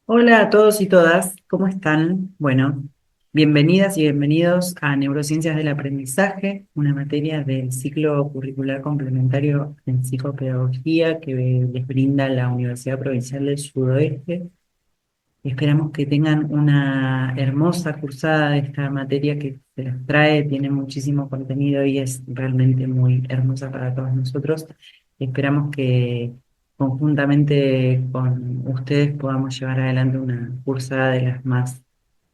Hola a todos y todas, ¿cómo están? Bueno, bienvenidas y bienvenidos a Neurociencias del Aprendizaje, una materia del ciclo curricular complementario en psicopedagogía que les brinda la Universidad Provincial del Sudoeste. Esperamos que tengan una hermosa cursada de esta materia que se les trae, tiene muchísimo contenido y es realmente muy hermosa para todos nosotros. Esperamos que conjuntamente con ustedes podamos llevar adelante una cursada de las más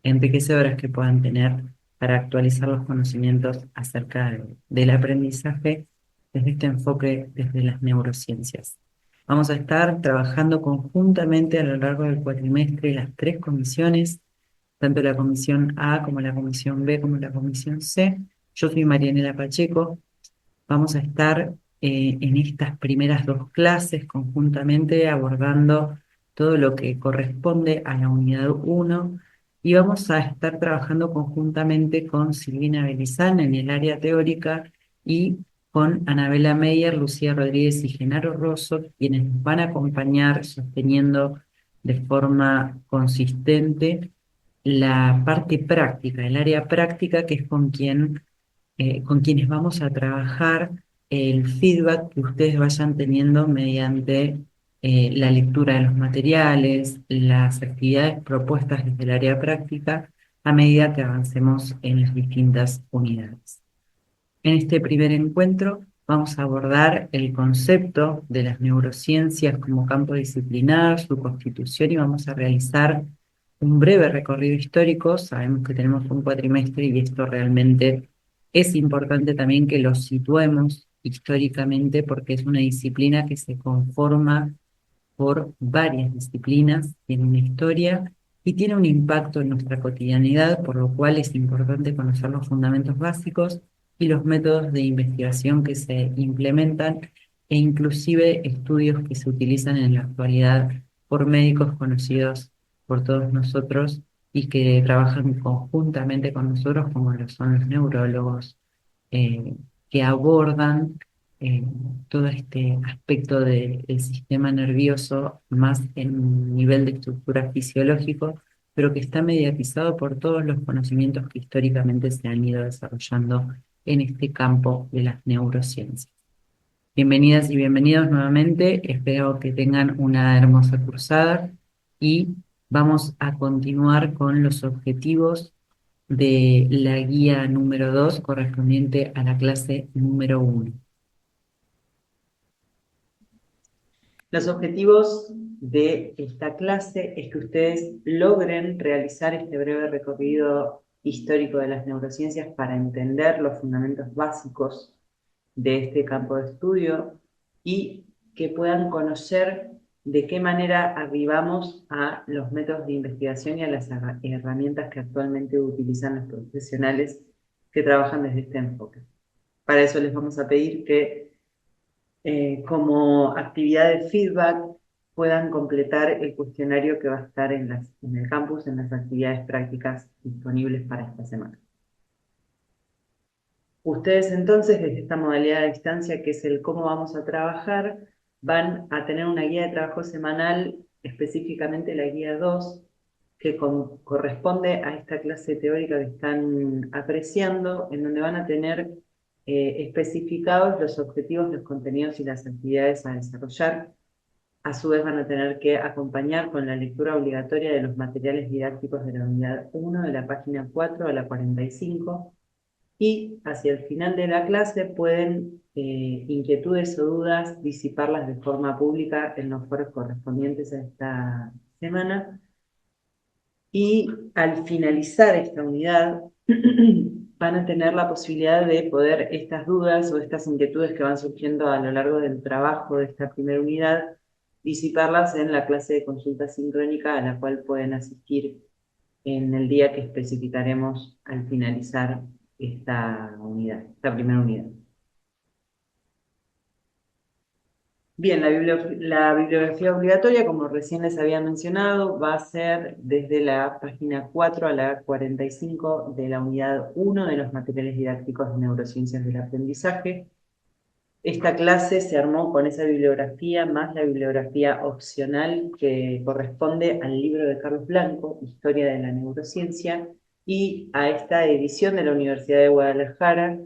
enriquecedoras que puedan tener para actualizar los conocimientos acerca del aprendizaje desde este enfoque desde las neurociencias. Vamos a estar trabajando conjuntamente a lo largo del cuatrimestre las tres comisiones, tanto la comisión A como la comisión B como la comisión C. Yo soy Marianela Pacheco. Vamos a estar en estas primeras dos clases conjuntamente abordando todo lo que corresponde a la unidad 1 y vamos a estar trabajando conjuntamente con Silvina Belizán en el área teórica y con Anabela Meyer, Lucía Rodríguez y Genaro Rosso, quienes nos van a acompañar sosteniendo de forma consistente la parte práctica, el área práctica, que es con quienes vamos a trabajar el feedback que ustedes vayan teniendo mediante la lectura de los materiales, las actividades propuestas desde el área práctica, a medida que avancemos en las distintas unidades. En este primer encuentro vamos a abordar el concepto de las neurociencias como campo disciplinar, su constitución, y vamos a realizar un breve recorrido histórico. Sabemos que tenemos un cuatrimestre y esto realmente es importante también que lo situemos históricamente porque es una disciplina que se conforma por varias disciplinas, tiene una historia y tiene un impacto en nuestra cotidianidad, por lo cual es importante conocer los fundamentos básicos y los métodos de investigación que se implementan e inclusive estudios que se utilizan en la actualidad por médicos conocidos por todos nosotros y que trabajan conjuntamente con nosotros, como lo son los neurólogos, eh, que abordan eh, todo este aspecto del sistema nervioso más en un nivel de estructura fisiológico, pero que está mediatizado por todos los conocimientos que históricamente se han ido desarrollando en este campo de las neurociencias. Bienvenidas y bienvenidos nuevamente, espero que tengan una hermosa cursada y vamos a continuar con los objetivos de la guía número 2 correspondiente a la clase número 1. Los objetivos de esta clase es que ustedes logren realizar este breve recorrido histórico de las neurociencias para entender los fundamentos básicos de este campo de estudio y que puedan conocer de qué manera arribamos a los métodos de investigación y a las herramientas que actualmente utilizan los profesionales que trabajan desde este enfoque. Para eso les vamos a pedir que como actividad de feedback puedan completar el cuestionario que va a estar en el campus, en las actividades prácticas disponibles para esta semana. Ustedes entonces, desde esta modalidad de distancia, que es el cómo vamos a trabajar, van a tener una guía de trabajo semanal, específicamente la guía 2, que corresponde a esta clase teórica que están apreciando, en donde van a tener especificados los objetivos, los contenidos y las actividades a desarrollar. A su vez van a tener que acompañar con la lectura obligatoria de los materiales didácticos de la unidad 1, de la página 4 a la 45, y hacia el final de la clase pueden inquietudes o dudas disiparlas de forma pública en los foros correspondientes a esta semana. Y al finalizar esta unidad van a tener la posibilidad de poder estas dudas o estas inquietudes que van surgiendo a lo largo del trabajo de esta primera unidad, disiparlas en la clase de consulta sincrónica a la cual pueden asistir en el día que especificaremos al finalizar esta unidad, esta primera unidad. Bien, la bibliografía obligatoria, como recién les había mencionado, va a ser desde la página 4 a la 45 de la unidad 1 de los materiales didácticos de neurociencias del aprendizaje. Esta clase se armó con esa bibliografía, más la bibliografía opcional que corresponde al libro de Carlos Blanco, Historia de la Neurociencia, y a esta edición de la Universidad de Guadalajara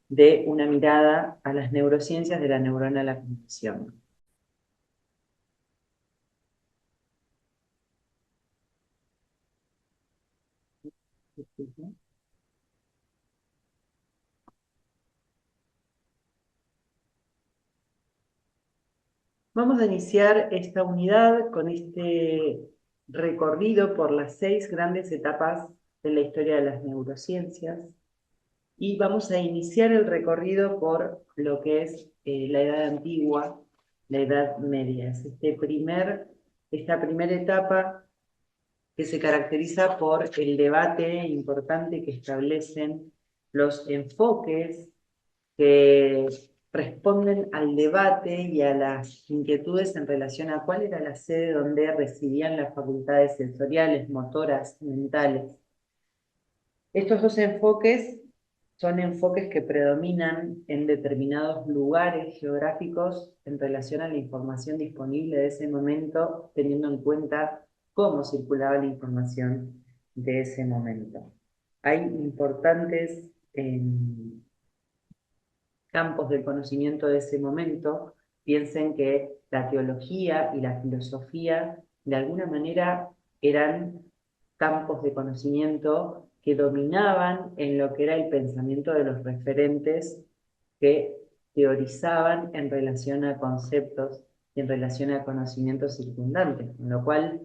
de Una mirada a las neurociencias de la neurona a la cognición. Vamos a iniciar esta unidad con este recorrido por las 6 grandes etapas de la historia de las neurociencias y vamos a iniciar el recorrido por lo que es la Edad Antigua, la Edad Media. Es esta primera etapa que se caracteriza por el debate importante que establecen los enfoques que responden al debate y a las inquietudes en relación a cuál era la sede donde residían las facultades sensoriales, motoras, mentales. Estos dos enfoques son enfoques que predominan en determinados lugares geográficos en relación a la información disponible de ese momento, teniendo en cuenta cómo circulaba la información de ese momento. Hay importantes campos del conocimiento de ese momento. Piensen que la teología y la filosofía de alguna manera eran campos de conocimiento que dominaban en lo que era el pensamiento de los referentes que teorizaban en relación a conceptos y en relación a conocimientos circundantes, con lo cual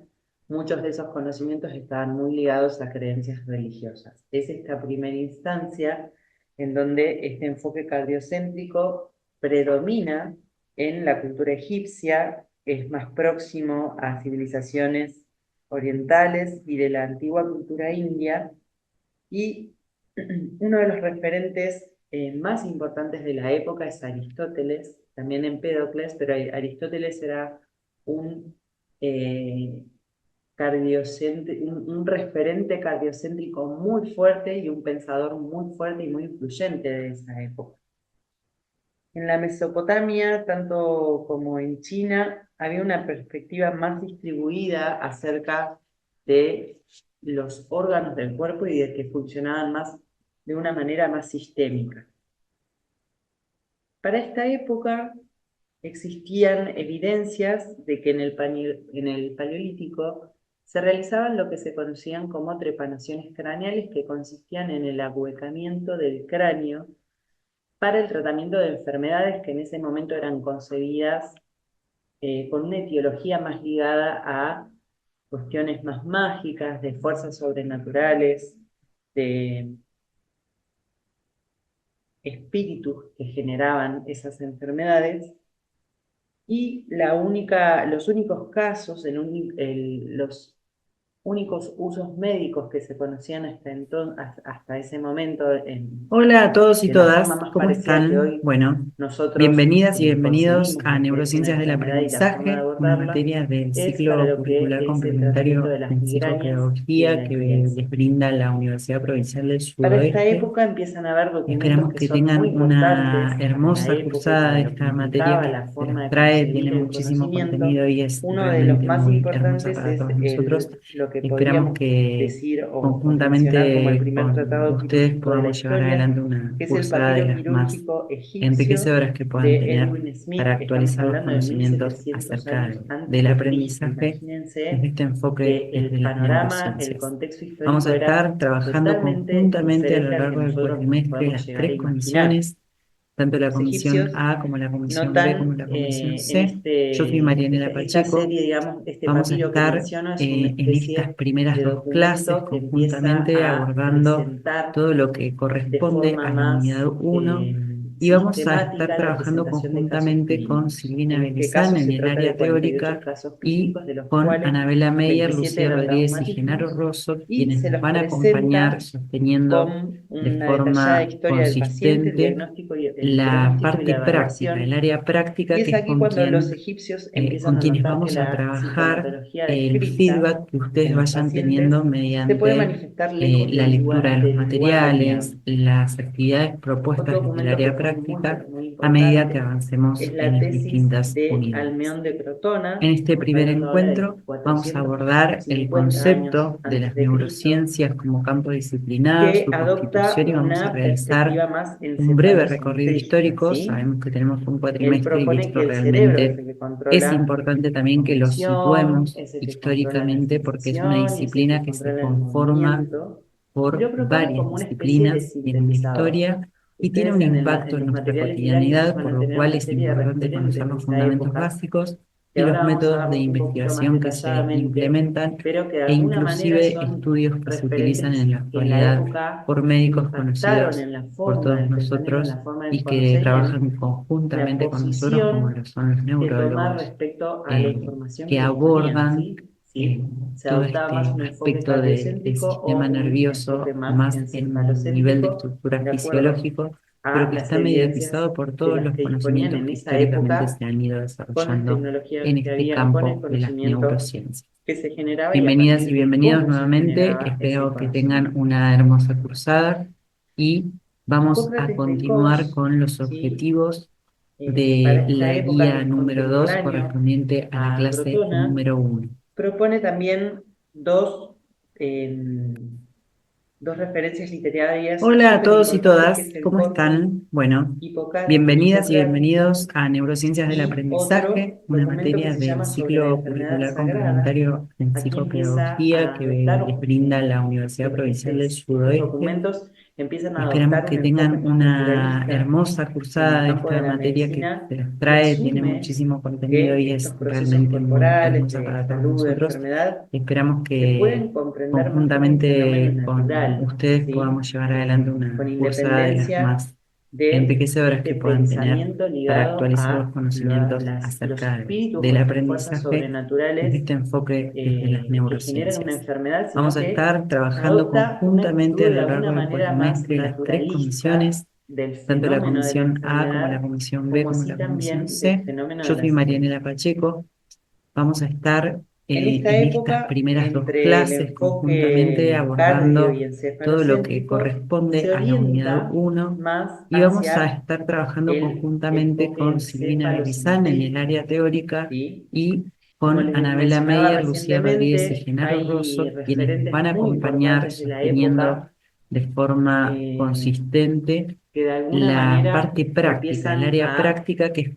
muchos de esos conocimientos estaban muy ligados a creencias religiosas. Es esta primera instancia en donde este enfoque cardiocéntrico predomina en la cultura egipcia, es más próximo a civilizaciones orientales y de la antigua cultura india, y uno de los referentes más importantes de la época es Aristóteles, también Empédocles, pero Aristóteles era un, eh, un referente cardiocéntrico muy fuerte y un pensador muy fuerte y muy influyente de esa época. En la Mesopotamia, tanto como en China, había una perspectiva más distribuida acerca de los órganos del cuerpo y de que funcionaban más de una manera más sistémica. Para esta época existían evidencias de que en el Paleolítico se realizaban lo que se conocían como trepanaciones craneales, que consistían en el ahuecamiento del cráneo para el tratamiento de enfermedades que en ese momento eran concebidas con una etiología más ligada a cuestiones más mágicas, de fuerzas sobrenaturales, de espíritus que generaban esas enfermedades. Y los únicos casos, los únicos usos médicos que se conocían hasta ese momento, Hola a todos y de la todas, forma más ¿cómo parecida que están? hoy Bueno, nosotros bienvenidas y bienvenidos concebimos a lo que es una Neurociencias del enfermedad y la forma de Aprendizaje, una abordarla, materia del es para ciclo lo que curricular es el tratamiento complementario de las en migrañas y de psicopedagogía la que epilepsia. les brinda la Universidad Provincial del Para esta Sudoeste. época empiezan a haber documentos Esperamos que que son muy tengan una importantes para la hermosa época y cursada para de lo que esta materia implicaba que la se forma las de trae, tiene concebir el muchísimo conocimiento. contenido y es Uno de los realmente más muy hermosa importantes para es todos nosotros. lo que Esperamos podríamos que decir o mencionar como el conjuntamente primer con tratado ustedes quirúrgico de la podamos llevar historia, adelante una que es el cursada de papiro las más quirúrgico egipcio enriquecedoras que puedan de tener Edwin para Smith. Estamos actualizar los hablando de conocimientos 1700 acerca años antes del de Cristo. aprendizaje desde Imagínense este enfoque que desde el las panorama, el neurociencias. contexto Vamos histórico a era estar trabajando totalmente conjuntamente a lo diferente al que largo del nosotros nos cuatrimestre podemos las llegar a tres imaginar. comisiones, tanto la Los comisión egipcios A como la comisión B como notan la comisión en C. Yo soy Marianela esta Pacheco. serie, digamos, este Vamos a papiro que estar menciono es una en estas especie primeras de dos clases documento que empieza conjuntamente a abordando presentar todo lo que de corresponde forma a la unidad más 1 y vamos a estar sistemática la trabajando presentación de casos conjuntamente con clínicos. Silvina En este Belizán caso en se el trata área de 48 teórica casos y clínicos, de los con cuales Anabela Meyer, 27 Lucía eran Rodríguez y Genaro traumatismos, Rosso, y quienes se nos los van a acompañar presenta sosteniendo con de una detallada forma historia del paciente, consistente el la diagnóstico y parte la práctica, el evaluación. área Y práctica, es que es aquí cuando los egipcios empiezan con a quienes notar que vamos a la trabajar sintomatología el descrita feedback que ustedes en los vayan teniendo pacientes se puede mediante manifestar lejos la lectura de los del lugar dañado. materiales, las actividades Otro propuestas desde el documento que área fue práctica muy a medida que importante, avancemos es en la las tesis distintas de unidades. Almeón de Crotona. En este Estamos primer hablando ahora de encuentro vamos a 450 abordar el años concepto de antes las de Cristo, neurociencias como campo disciplinar, que su adopta constitución y vamos a una realizar perspectiva más un breve recorrido encefalocentrista, histórico. ¿sí? Sabemos que tenemos un Él cuatrimestre y propone esto que el cerebro es realmente el que es controla importante la también que lo cognición, situemos es el que controla la históricamente porque es una sensación y es el disciplina que que se controla el conforma movimiento, y por lo propone varias como una especie de disciplinas, tiene una sintetizador. historia y tiene Ustedes un en impacto en los nuestra materiales didácticos cotidianidad, van por a lo tener cual una es serie de importante referentes conocer de los esa fundamentos época, básicos que y los ahora vamos a métodos de verlos un poquito más investigación que se detalladamente, implementan pero que de e alguna manera inclusive son estudios que se utilizan referentes en la que en la actualidad época por médicos impactaron conocidos en la por forma todos del pensamiento, en nosotros la forma del y que conocer y en trabajan la conjuntamente con nosotros, como lo posición son los que tomar neurólogos, respecto a la eh, información que que disponían, abordan ¿sí? ¿Sí? Se todo adoptaba más este un enfoque aspecto del cardiocéntrico sistema o un enfoque nervioso más más en un nivel de encefalocéntrico, estructura de acuerdo fisiológico, pero a que las está evidencias mediatizado por de todos las los que disponían conocimientos en que esa históricamente época se han ido con las desarrollando tecnologías en que este había, con el campo de las conocimiento neurociencias. que se generaba y a Bienvenidas partir y de bienvenidos cómo se nuevamente. generaba ese Espero que tengan conocimiento. una hermosa cursada y vamos a Hipócrates de continuar Cos, con los ¿sí? objetivos Para de esta la época, que guía es número 2 contemporáneo correspondiente a la a clase Crotona, número 1. propone también dos referencias literarias Hola a súper todos y importantes, que todas, es el ¿cómo Corpus están? Bueno, bienvenidas y Hipocrático bienvenidos a Neurociencias del y Aprendizaje, otro una documento que materia se del llama Sobre la ciclo enfermedad curricular sagrada. complementario en Aquí empieza psicopedagogía a que les adoptar, brinda la Universidad Provincial del estos Sudoeste. documentos empiezan a Esperamos adoptar un que enfoque tengan más una naturalista hermosa en cursada el de campo de esta la materia que medicina, se las y trae, tiene asume muchísimo contenido que y estos es procesos realmente muy corporales hermosa de para todos salud, de nosotros. enfermedad, Esperamos se que pueden comprender más como un fenómeno conjuntamente con natural, ustedes ¿sí? podamos llevar adelante Con una cursada de las independencia más de enriquecedoras este que puedan tener pensamiento para ligado actualizar los a conocimientos los acerca espíritus o del estas fuerzas aprendizaje desde sobrenaturales este enfoque desde las que generan una neurociencias. enfermedad, Vamos sino a que estar trabajando adopta una conjuntamente actitud a de lo alguna largo del manera más cuatrimestre las tres naturalista comisiones, del tanto la fenómeno de la comisión A como la enfermedad, comisión B como como así la comisión también del C. fenómeno Yo de la soy salud. Marianela Pacheco. Vamos a estar En esta en estas época, primeras dos entre el clases conjuntamente enfoque cardio y abordando todo lo que encefalocéntrico, corresponde se a la unidad orienta 1 más y vamos a hacia estar trabajando el conjuntamente enfoque con Silvina Berizán en el encefalocentrista, área teórica ¿sí? y Como con les Anabela mencionaba Meyer, Lucía Rodríguez y recientemente, Genaro hay Rosso, quienes nos referentes van a muy acompañar importantes de la época sosteniendo de forma eh, consistente que de alguna la manera parte práctica, el empiezan área a práctica que es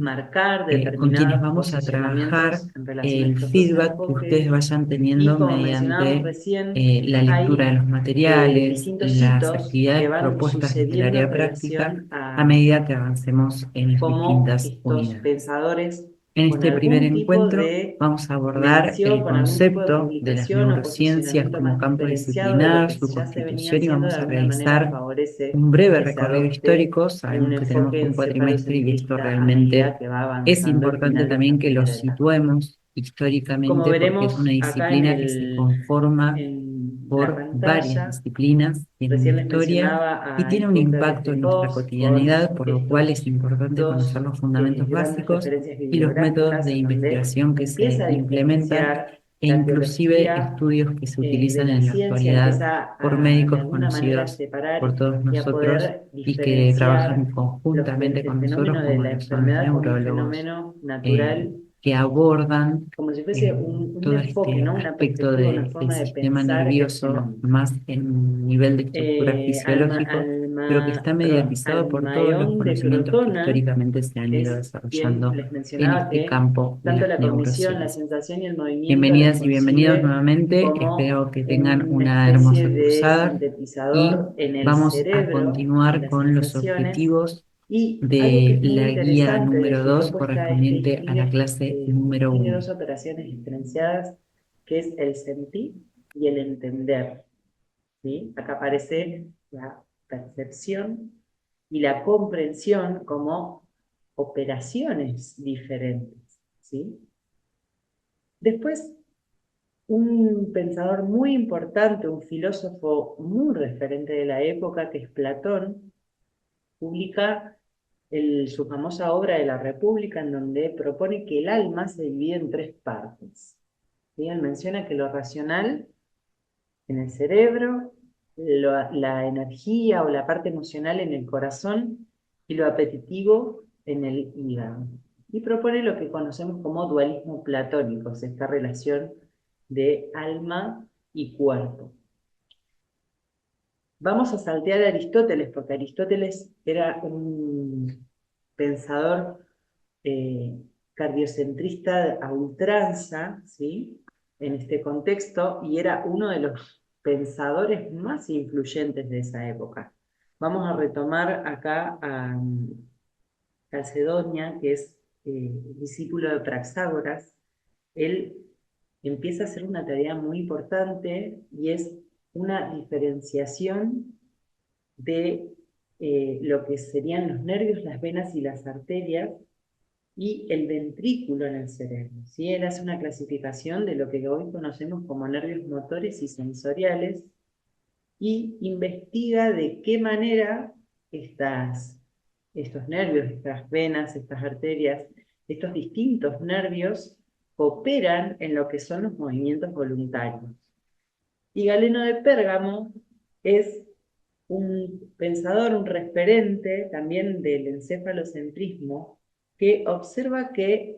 marcar con quienes determinados vamos a trabajar posicionamientos en relación a el estos dos feedback que ustedes enfoques. vayan Y teniendo como mencionábamos mediante recién, la lectura de hay los materiales, distintos las hitos que actividades van propuestas desde el sucediendo área en práctica relación a a medida que avancemos en las cómo distintas estos unidades. pensadores, En con este primer algún tipo encuentro de vamos a abordar mención, el con algún tipo de concepto de las publicación o neurociencias posicionamiento como más campo diferenciado de lo disciplinar, que su ya se venía constitución y haciendo, de vamos a alguna manera realizar favorece un breve que se recorrido adopte histórico. un Sabemos que tenemos enfoque un cuatrimestre y esto encefalocentrista a realmente medida que va es avanzando el importante final de esta también que lo primera etapa. situemos Como históricamente porque es una veremos acá en disciplina que se conforma la por varias pantalla, disciplinas, tiene una recién les historia y mencionaba a tiene un Hipócrates impacto de en nuestra Cos con cotidianidad, por lo cual es estos importante conocer dos los fundamentos grandes básicos referencias y los métodos bibliográficas de en donde investigación que se empieza a implementan diferenciar e la inclusive teología estudios que se de utilizan la en la ciencia, actualidad empieza por de médicos alguna manera a conocidos por separar todos y a nosotros poder y que diferenciar trabajan conjuntamente el con nosotros, fenómeno de como la lo son los enfermedad como un neurólogos, fenómeno eh, natural, que abordan como si fuese un todo enfoque, este ¿no? Una aspecto perspectiva, una del forma de sistema pensar el nervioso fenómeno. más en un nivel de estructura fisiológico, pero que está mediatizado por todos los Almaón de conocimientos que Crotona históricamente se han ido es quien desarrollando les en mencionaba este que campo de tanto las la cognición, la neurociencias. sensación y el movimiento los Bienvenidas y bienvenidos concibe nuevamente. como Espero que tengan una una especie hermosa de cursada y sintetizador en el vamos a cerebro y continuar las con los sensaciones. objetivos Y algo que de es muy la guía interesante de número su 2 propuesta es que correspondiente a la clase número distingue 1. dos operaciones diferenciadas, que es el sentir y el entender. ¿Sí? Acá aparece la percepción y la comprensión como operaciones diferentes. ¿Sí? Después, un pensador muy importante, un filósofo muy referente de la época, que es Platón, publica su famosa obra de la República, en donde propone que el alma se divide en tres partes. ¿Sí? Él menciona que lo racional en el cerebro, la energía o la parte emocional en el corazón y lo apetitivo en el hígado. Y propone lo que conocemos como dualismo platónico, esta relación de alma y cuerpo. Vamos a saltear a Aristóteles, porque Aristóteles era un pensador eh, cardiocentrista a ultranza, ¿sí? En este contexto, y era uno de los pensadores más influyentes de esa época. Vamos a retomar acá a Calcedonia, que es discípulo de Praxágoras. Él empieza a hacer una tarea muy importante y es una diferenciación de lo que serían los nervios, las venas y las arterias y el ventrículo en el cerebro. ¿Sí? Él hace una clasificación de lo que hoy conocemos como nervios motores y sensoriales y investiga de qué manera estos nervios, estas venas, estas arterias, estos distintos nervios operan en lo que son los movimientos voluntarios. Y Galeno de Pérgamo es un pensador, un referente también del encefalocentrismo, que observa que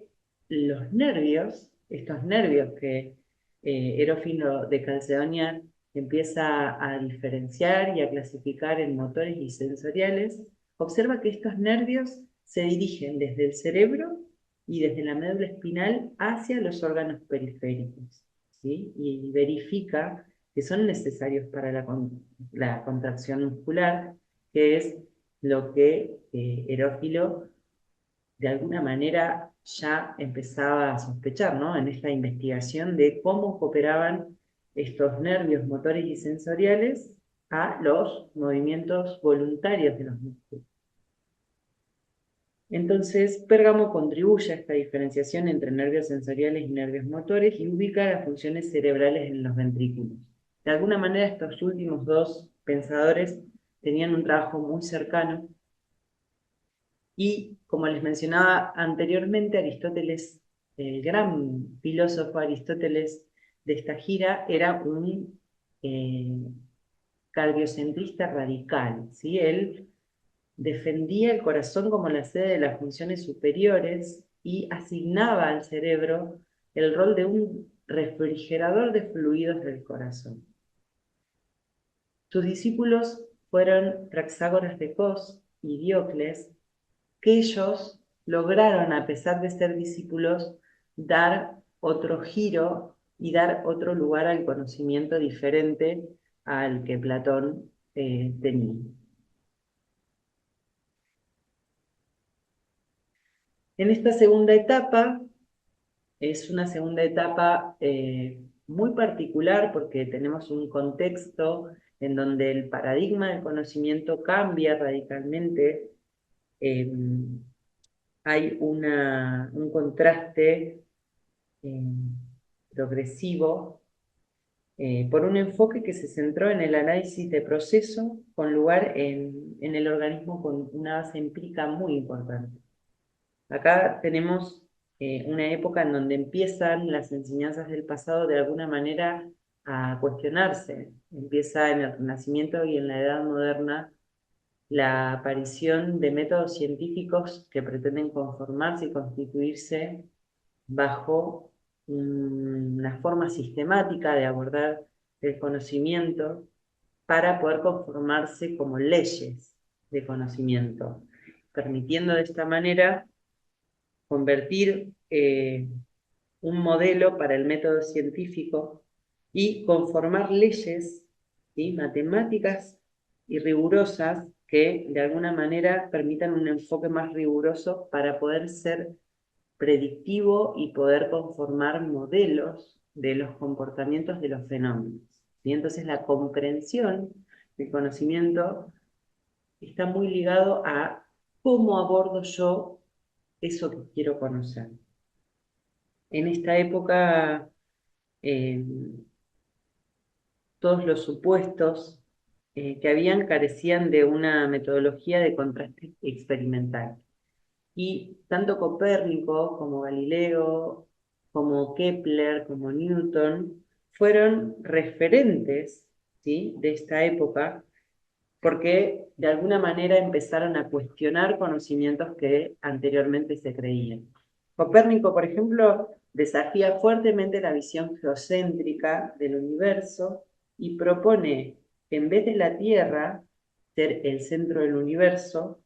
los nervios, estos nervios que Erófilo de Calcedonia empieza a diferenciar y a clasificar en motores y sensoriales, observa que estos nervios se dirigen desde el cerebro y desde la médula espinal hacia los órganos periféricos, ¿sí? Y verifica que son necesarios para la contracción muscular, que es lo que Erófilo de alguna manera ya empezaba a sospechar, ¿no? En esta investigación de cómo cooperaban estos nervios motores y sensoriales a los movimientos voluntarios de los músculos. Entonces, Pérgamo contribuye a esta diferenciación entre nervios sensoriales y nervios motores y ubica las funciones cerebrales en los ventrículos. De alguna manera, estos últimos dos pensadores tenían un trabajo muy cercano y, como les mencionaba anteriormente, Aristóteles, el gran filósofo Aristóteles de esta gira, era un cardiocentrista radical, ¿sí? Él defendía el corazón como la sede de las funciones superiores y asignaba al cerebro el rol de un refrigerador de fluidos del corazón. Sus discípulos fueron Praxágoras de Cos y Diocles, que ellos lograron, a pesar de ser discípulos, dar otro giro y dar otro lugar al conocimiento diferente al que Platón tenía. En esta segunda etapa, es una segunda etapa muy particular porque tenemos un contexto en donde el paradigma del conocimiento cambia radicalmente. Eh, Hay un contraste eh, progresivo por un enfoque que se centró en el análisis de proceso con lugar en el organismo con una base empírica muy importante. Acá tenemos una época en donde empiezan las enseñanzas del pasado de alguna manera a cuestionarse. Empieza en el Renacimiento y en la Edad Moderna la aparición de métodos científicos que pretenden conformarse y constituirse bajo una forma sistemática de abordar el conocimiento para poder conformarse como leyes de conocimiento, permitiendo de esta manera convertir un modelo para el método científico y conformar leyes, ¿sí? Matemáticas y rigurosas que de alguna manera permitan un enfoque más riguroso para poder ser predictivo y poder conformar modelos de los comportamientos de los fenómenos. ¿Sí? Entonces la comprensión del conocimiento está muy ligado a cómo abordo yo eso que quiero conocer. En esta época, eh, todos los supuestos que habían carecían de una metodología de contraste experimental. Y tanto Copérnico como Galileo, como Kepler, como Newton, fueron referentes, ¿sí? De esta época porque de alguna manera empezaron a cuestionar conocimientos que anteriormente se creían. Copérnico, por ejemplo, desafía fuertemente la visión geocéntrica del universo y propone que en vez de la Tierra ser el centro del universo,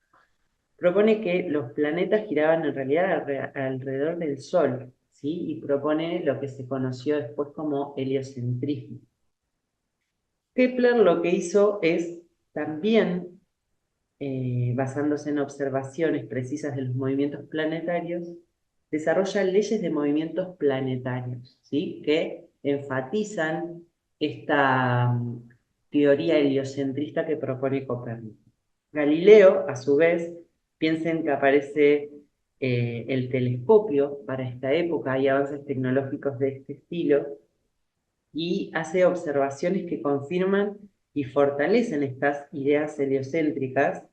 propone que los planetas giraban en realidad alrededor del Sol, ¿sí? Y propone lo que se conoció después como heliocentrismo. Kepler lo que hizo es también, basándose en observaciones precisas de los movimientos planetarios, desarrolla leyes de movimientos planetarios, ¿sí? Que enfatizan esta teoría heliocentrista que propone Copérnico. Galileo, a su vez, piensen que aparece el telescopio para esta época, hay avances tecnológicos de este estilo, y hace observaciones que confirman y fortalecen estas ideas heliocéntricas,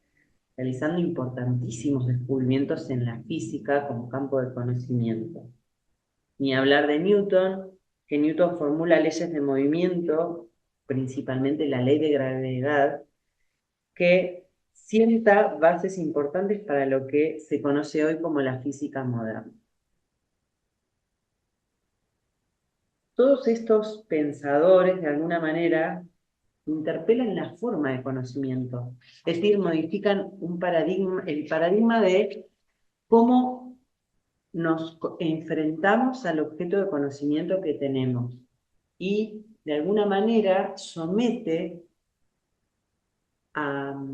realizando importantísimos descubrimientos en la física como campo de conocimiento. Ni hablar de Newton, que Newton formula leyes de movimiento, principalmente la ley de gravedad, que sienta bases importantes para lo que se conoce hoy como la física moderna. Todos estos pensadores, de alguna manera, interpelan la forma de conocimiento, es decir, modifican el paradigma de cómo nos enfrentamos al objeto de conocimiento que tenemos y, de alguna manera, a,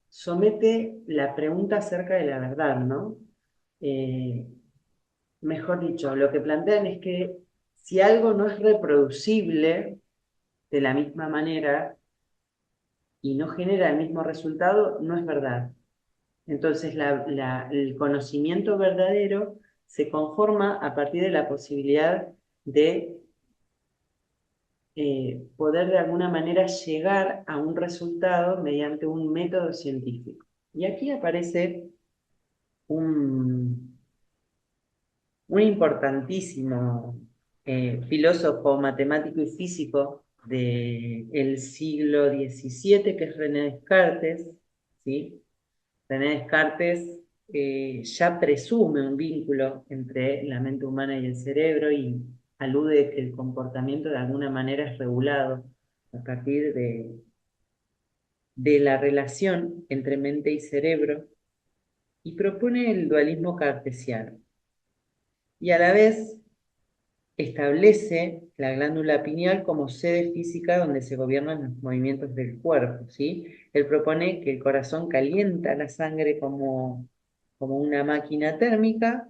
somete la pregunta acerca de la verdad, ¿no? Eh, Mejor dicho, lo que plantean es que si algo no es reproducible de la misma manera y no genera el mismo resultado, no es verdad. Entonces, el conocimiento verdadero se conforma a partir de la posibilidad de poder de alguna manera llegar a un resultado mediante un método científico. Y aquí aparece un, un importantísimo filósofo, matemático y físico del siglo XVII, que es René Descartes, ¿sí? René Descartes ya presume un vínculo entre la mente humana y el cerebro y alude que el comportamiento de alguna manera es regulado a partir de la relación entre mente y cerebro y propone el dualismo cartesiano. Y a la vez establece la glándula pineal como sede física donde se gobiernan los movimientos del cuerpo, ¿sí? Él propone que el corazón calienta la sangre como una máquina térmica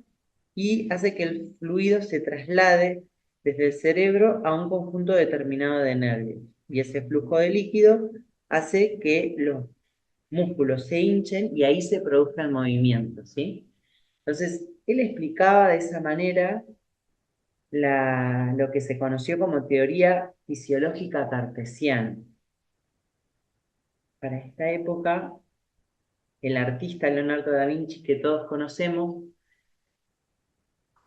y hace que el fluido se traslade desde el cerebro a un conjunto determinado de nervios. Y ese flujo de líquido hace que los músculos se hinchen y ahí se produzca el movimiento, ¿sí? Entonces, él explicaba de esa manera lo que se conoció como teoría fisiológica cartesiana. Para esta época, el artista Leonardo da Vinci, que todos conocemos,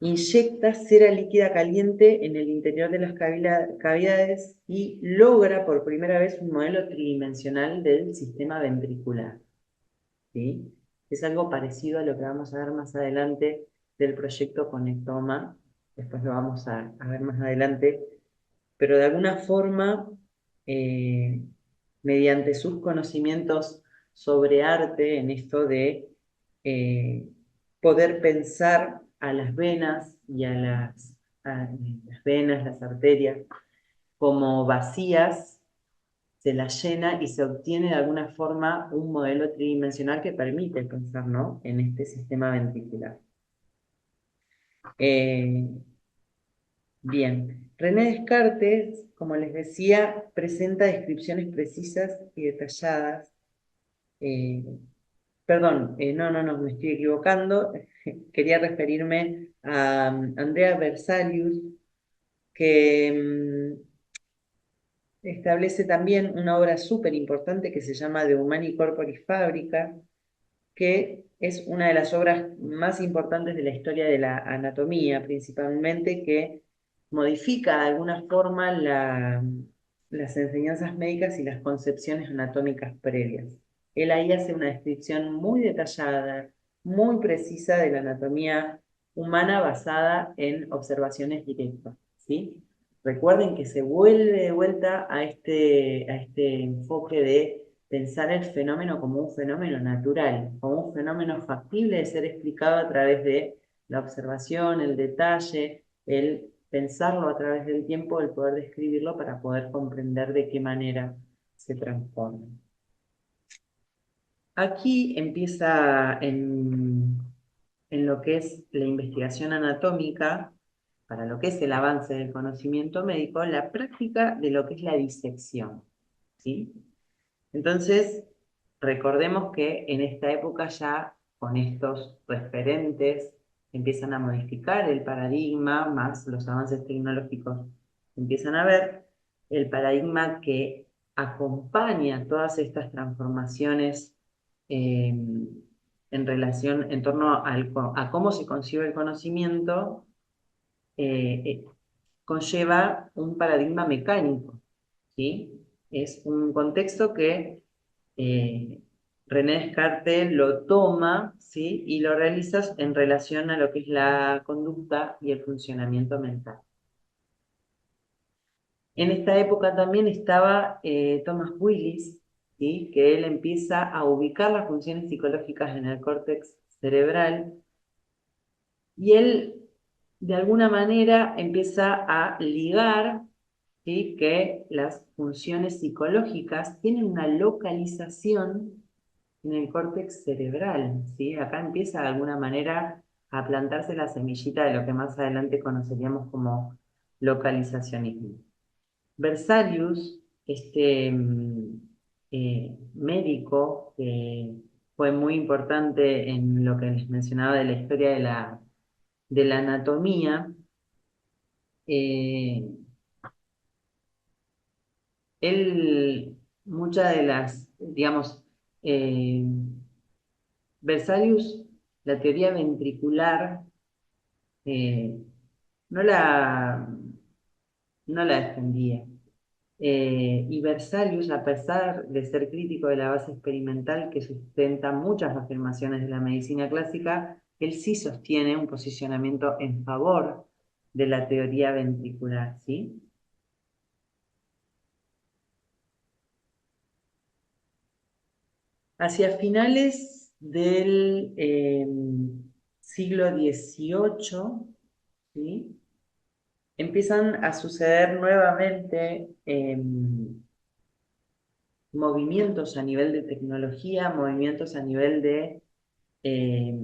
inyecta cera líquida caliente en el interior de las cavidades y logra por primera vez un modelo tridimensional del sistema ventricular, ¿sí? Es algo parecido a lo que vamos a ver más adelante del proyecto Conectoma, después lo vamos a ver más adelante, pero de alguna forma, eh, mediante sus conocimientos sobre arte, en esto de eh, poder pensar a las venas y a las venas, las arterias, como vacías, se las llena y se obtiene de alguna forma un modelo tridimensional que permite pensar, ¿no?, en este sistema ventricular. Eh, Bien, René Descartes, como les decía, presenta descripciones precisas y detalladas. eh, no, me estoy equivocando. Quería referirme a Andrea Berzelius, que establece también una obra súper importante que se llama De Humani Corporis Fabrica, que es una de las obras más importantes de la historia de la anatomía, principalmente, que modifica de alguna forma las enseñanzas médicas y las concepciones anatómicas previas. Él ahí hace una descripción muy detallada, muy precisa de la anatomía humana basada en observaciones directas, ¿sí? Recuerden que se vuelve de vuelta a este enfoque de pensar el fenómeno como un fenómeno natural, como un fenómeno factible de ser explicado a través de la observación, el detalle, el pensarlo a través del tiempo, el poder describirlo para poder comprender de qué manera se transforma. Aquí empieza en lo que es la investigación anatómica, para lo que es el avance del conocimiento médico, la práctica de lo que es la disección, ¿sí? Entonces, recordemos que en esta época ya con estos referentes empiezan a modificar el paradigma, más los avances tecnológicos empiezan a ver el paradigma que acompaña todas estas transformaciones eh, en relación, en torno a cómo se concibe el conocimiento, eh, eh, conlleva un paradigma mecánico, ¿sí? Es un contexto que eh, René Descartes lo toma, ¿sí? Y lo realiza en relación a lo que es la conducta y el funcionamiento mental. En esta época también estaba Thomas Willis, ¿sí? Que él empieza a ubicar las funciones psicológicas en el córtex cerebral y él de alguna manera empieza a ligar, ¿sí? Que las funciones psicológicas tienen una localización en el córtex cerebral, ¿sí? Acá empieza de alguna manera a plantarse la semillita de lo que más adelante conoceríamos como localizacionismo. Berzelius, este médico que fue muy importante en lo que les mencionaba de la historia de la anatomía, eh, él, muchas de las, digamos, eh, Berzelius, la teoría ventricular, eh, no la, no la defendía. Y Berzelius, a pesar de ser crítico de la base experimental que sustenta muchas afirmaciones de la medicina clásica, él sí sostiene un posicionamiento en favor de la teoría ventricular, ¿sí? Hacia finales del siglo XVIII, ¿sí? Empiezan a suceder nuevamente movimientos a nivel de tecnología, movimientos a nivel de eh,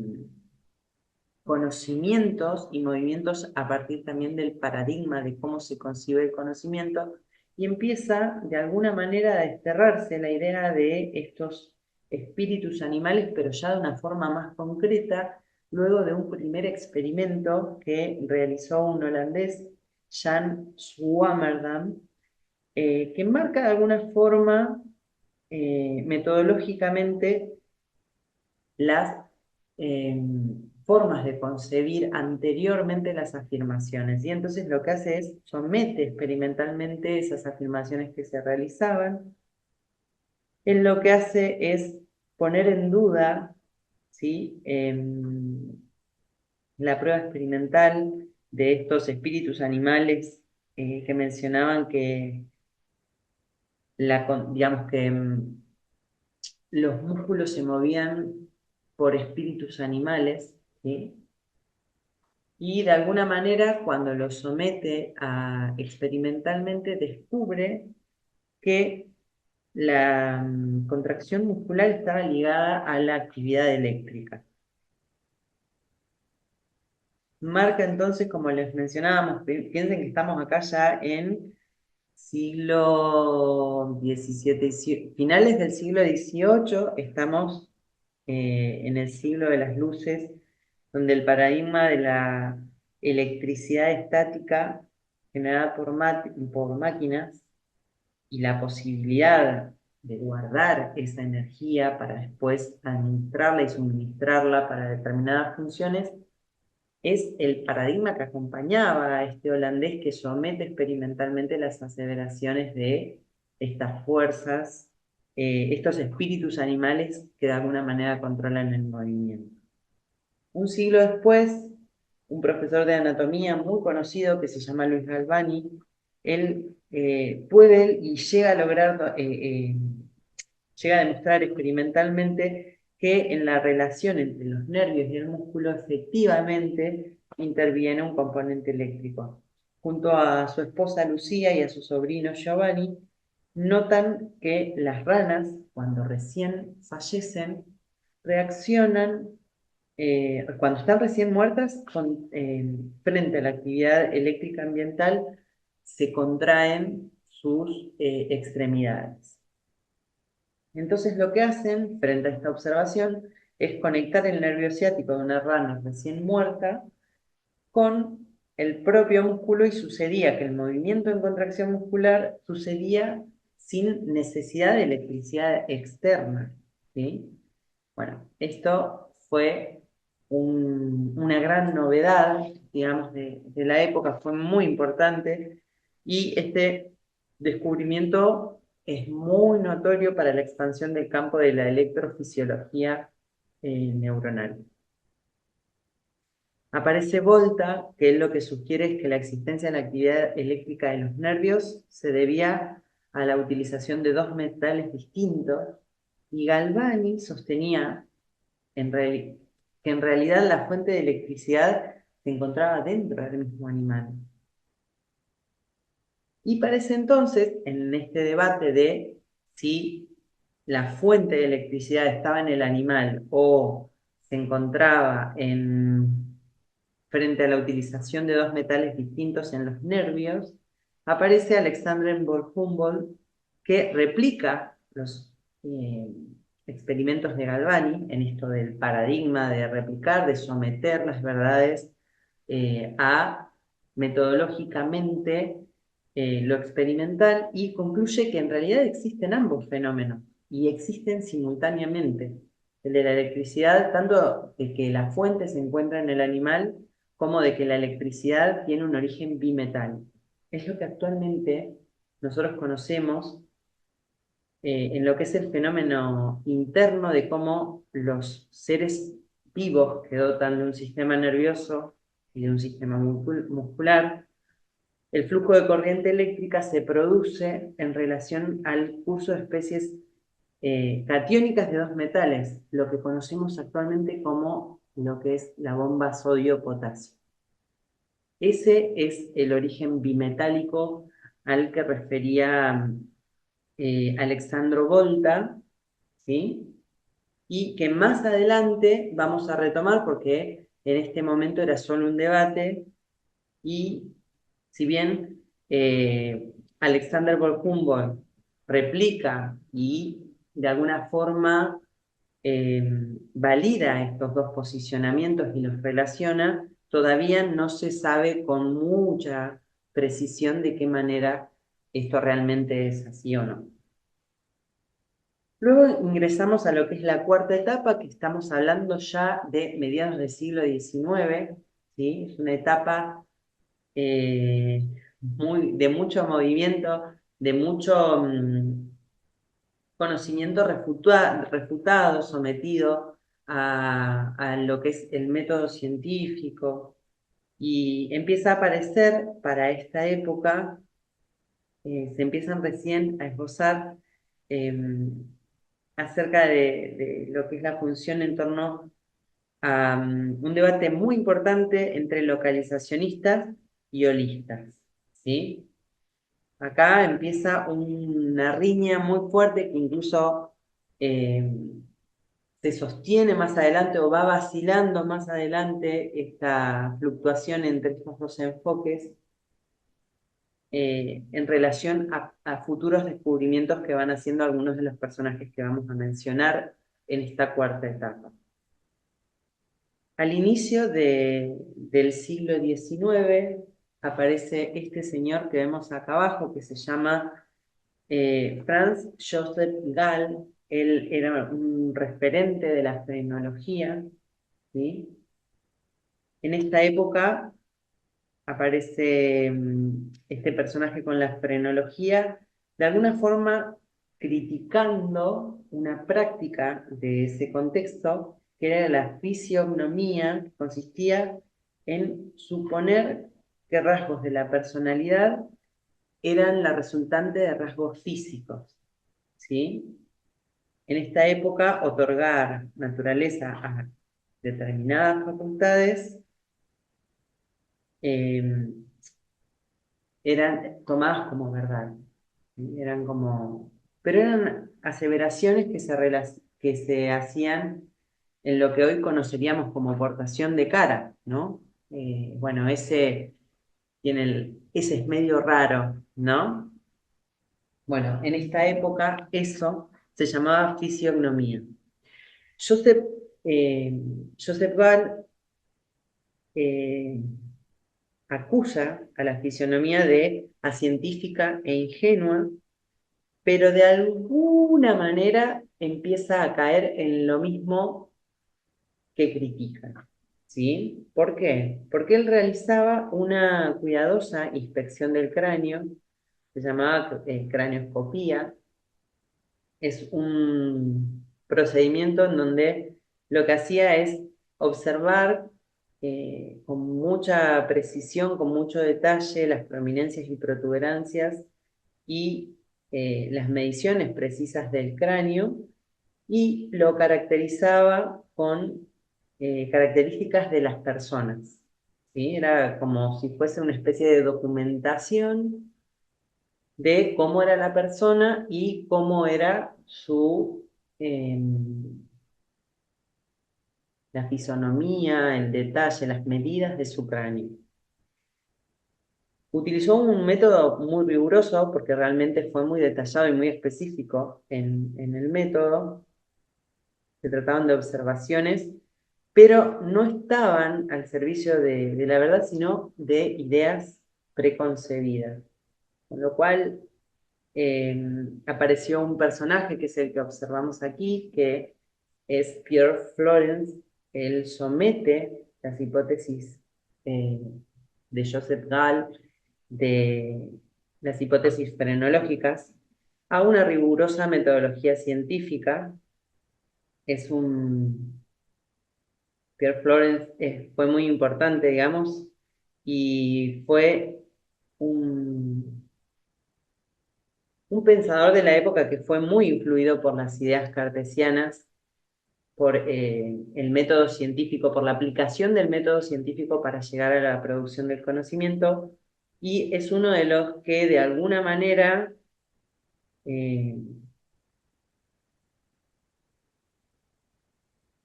conocimientos y movimientos a partir también del paradigma de cómo se concibe el conocimiento, y empieza de alguna manera a desterrarse la idea de estos espíritus animales, pero ya de una forma más concreta, luego de un primer experimento que realizó un holandés, Jan Swammerdam, que marca de alguna forma metodológicamente las eh, formas de concebir anteriormente las afirmaciones. Y entonces lo que hace es somete experimentalmente esas afirmaciones que se realizaban. Él lo que hace es poner en duda, ¿sí? La prueba experimental de estos espíritus animales que mencionaban que, digamos que los músculos se movían por espíritus animales, ¿sí? Y de alguna manera, cuando lo somete a experimentalmente, descubre que la contracción muscular estaba ligada a la actividad eléctrica. Marca entonces, como les mencionábamos, piensen que estamos acá ya en siglo XVII, finales del siglo XVIII, estamos en el siglo de las luces, donde el paradigma de la electricidad estática generada por máquinas y la posibilidad de guardar esa energía para después administrarla y suministrarla para determinadas funciones, es el paradigma que acompañaba a este holandés que somete experimentalmente las aseveraciones de estas fuerzas, estos espíritus animales que de alguna manera controlan el movimiento. Un siglo después, un profesor de anatomía muy conocido que se llama Luis Galvani, él puede y llega a lograr, llega a demostrar experimentalmente que en la relación entre los nervios y el músculo efectivamente interviene un componente eléctrico. Junto a su esposa Lucía y a su sobrino Giovanni, notan que las ranas, cuando recién fallecen, reaccionan cuando están recién muertas, frente a la actividad eléctrica ambiental, se contraen sus extremidades. Entonces lo que hacen frente a esta observación es conectar el nervio ciático de una rana recién muerta con el propio músculo y sucedía que el movimiento en contracción muscular sucedía sin necesidad de electricidad externa, ¿sí? Bueno, esto fue una gran novedad, digamos, de la época, fue muy importante y este descubrimiento es muy notorio para la expansión del campo de la electrofisiología neuronal. Aparece Volta, que es lo que sugiere es que la existencia de la actividad eléctrica de los nervios se debía a la utilización de dos metales distintos, y Galvani sostenía en que en realidad la fuente de electricidad se encontraba dentro del mismo animal. Y para ese entonces, en este debate de si la fuente de electricidad estaba en el animal o se encontraba frente a la utilización de dos metales distintos en los nervios, aparece Alexander von Humboldt que replica los experimentos de Galvani en esto del paradigma de replicar, de someter las verdades a metodológicamente lo experimental y concluye que en realidad existen ambos fenómenos y existen simultáneamente. El de la electricidad, tanto de que la fuente se encuentra en el animal como de que la electricidad tiene un origen bimetal. Es lo que actualmente nosotros conocemos en lo que es el fenómeno interno de cómo los seres vivos que dotan de un sistema nervioso y de un sistema muscular, el flujo de corriente eléctrica se produce en relación al curso de especies catiónicas de dos metales, lo que conocemos actualmente como lo que es la bomba sodio-potasio. Ese es el origen bimetálico al que refería Alexandro Volta, ¿sí? Y que más adelante vamos a retomar porque en este momento era solo un debate y si bien Alexander von Humboldt replica y de alguna forma eh, valida estos dos posicionamientos y los relaciona, todavía no se sabe con mucha precisión de qué manera esto realmente es así o no. Luego ingresamos a lo que es la cuarta etapa, que estamos hablando ya de mediados del siglo XIX, ¿sí? Es una etapa eh, de mucho movimiento, de mucho conocimiento refutado, sometido a lo que es el método científico, y empieza a aparecer para esta época, se empiezan recién a esbozar acerca de lo que es la función en torno a un debate muy importante entre localizacionistas y holistas, ¿sí? Acá empieza una riña muy fuerte que incluso eh, se sostiene más adelante o va vacilando más adelante esta fluctuación entre estos dos enfoques en relación a futuros descubrimientos que van haciendo algunos de los personajes que vamos a mencionar en esta cuarta etapa. Al inicio del siglo XIX aparece este señor que vemos acá abajo, que se llama Franz Joseph Gall. Él era un referente de la frenología, ¿sí? En esta época aparece este personaje con la frenología, de alguna forma criticando una práctica de ese contexto, que era la fisiognomía, que consistía en suponer que rasgos de la personalidad eran la resultante de rasgos físicos, ¿sí? En esta época, otorgar naturaleza a determinadas facultades eh, eran tomadas como verdad, ¿sí? Eran como, pero eran aseveraciones que se hacían en lo que hoy conoceríamos como portación de cara, ¿no? Bueno, ese es medio raro, ¿no? Bueno, en esta época eso se llamaba fisiognomía. Joseph, eh, Joseph Gall eh, acusa a la fisionomía de acientífica e ingenua, pero de alguna manera empieza a caer en lo mismo que critica. ¿Sí? ¿Por qué? Porque él realizaba una cuidadosa inspección del cráneo, se llamaba craneoscopía. Es un procedimiento en donde lo que hacía es observar con mucha precisión, con mucho detalle, las prominencias y protuberancias y las mediciones precisas del cráneo, y lo caracterizaba con características de las personas, ¿sí? Era como si fuese una especie de documentación de cómo era la persona y cómo era la fisonomía, el detalle, las medidas de su cráneo. Utilizó un método muy riguroso porque realmente fue muy detallado y muy específico en el método. Se trataban de observaciones, pero no estaban al servicio de la verdad, sino de ideas preconcebidas. Con lo cual apareció un personaje que es el que observamos aquí, que es Pierre Florence. Él somete las hipótesis eh, de Joseph Gall, de las hipótesis frenológicas, a una rigurosa metodología científica. Es un Pierre Florence fue muy importante, digamos, y fue un, un pensador de la época que fue muy influido por las ideas cartesianas, por el método científico, por la aplicación del método científico para llegar a la producción del conocimiento, y es uno de los que de alguna manera eh,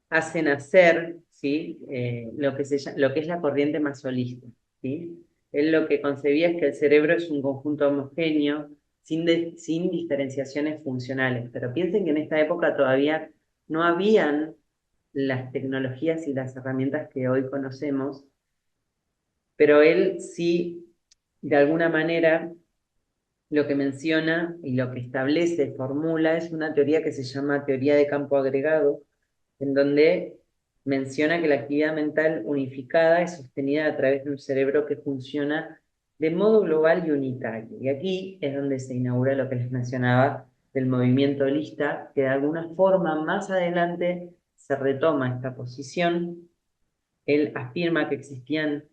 hace nacer, ¿sí? Lo que es la corriente masolista, ¿sí? Él lo que concebía es que el cerebro es un conjunto homogéneo, sin diferenciaciones funcionales. Pero piensen que en esta época todavía no habían las tecnologías y las herramientas que hoy conocemos, pero él sí, de alguna manera, lo que menciona y lo que establece, formula, es una teoría que se llama teoría de campo agregado, en donde menciona que la actividad mental unificada es sostenida a través de un cerebro que funciona de modo global y unitario. Y aquí es donde se inaugura lo que les mencionaba del movimiento holista, que de alguna forma más adelante se retoma esta posición. Él afirma que existían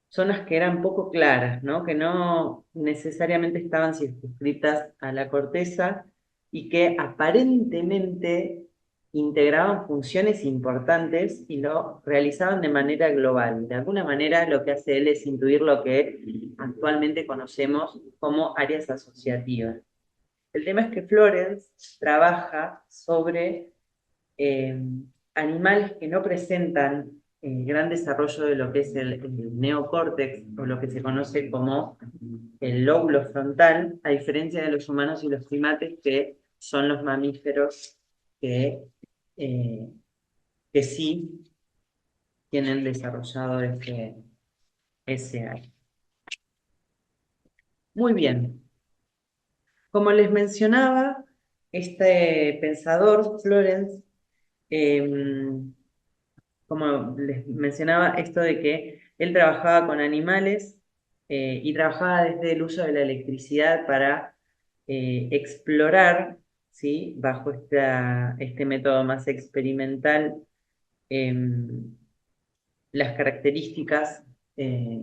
zonas que eran poco claras, ¿no? Que no necesariamente estaban circunscritas a la corteza y que aparentemente integraban funciones importantes y lo realizaban de manera global. De alguna manera lo que hace él es intuir lo que actualmente conocemos como áreas asociativas. El tema es que Florence trabaja sobre eh, animales que no presentan gran desarrollo de lo que es el neocórtex, o lo que se conoce como el lóbulo frontal, a diferencia de los humanos y los primates, que son los mamíferos que, eh, que sí tienen desarrollado ese área. Muy bien. Como les mencionaba, este pensador, Florence, eh, como les mencionaba, esto de que él trabajaba con animales y trabajaba desde el uso de la electricidad para explorar, ¿sí? Bajo este método más experimental, em, las características eh,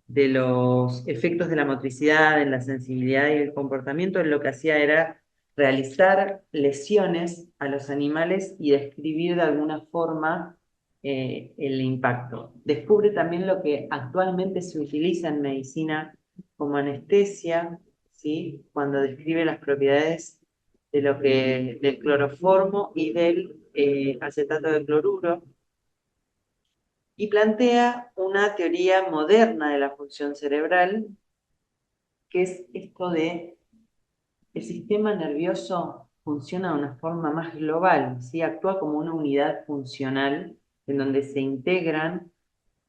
de los efectos de la motricidad en la sensibilidad y el comportamiento. Lo que hacía era realizar lesiones a los animales y describir de alguna forma el impacto. Descubre también lo que actualmente se utiliza en medicina como anestesia, ¿sí? Cuando describe las propiedades del cloroformo y del acetato de cloruro, y plantea una teoría moderna de la función cerebral, que es esto de el sistema nervioso funciona de una forma más global, ¿sí? Actúa como una unidad funcional en donde se integran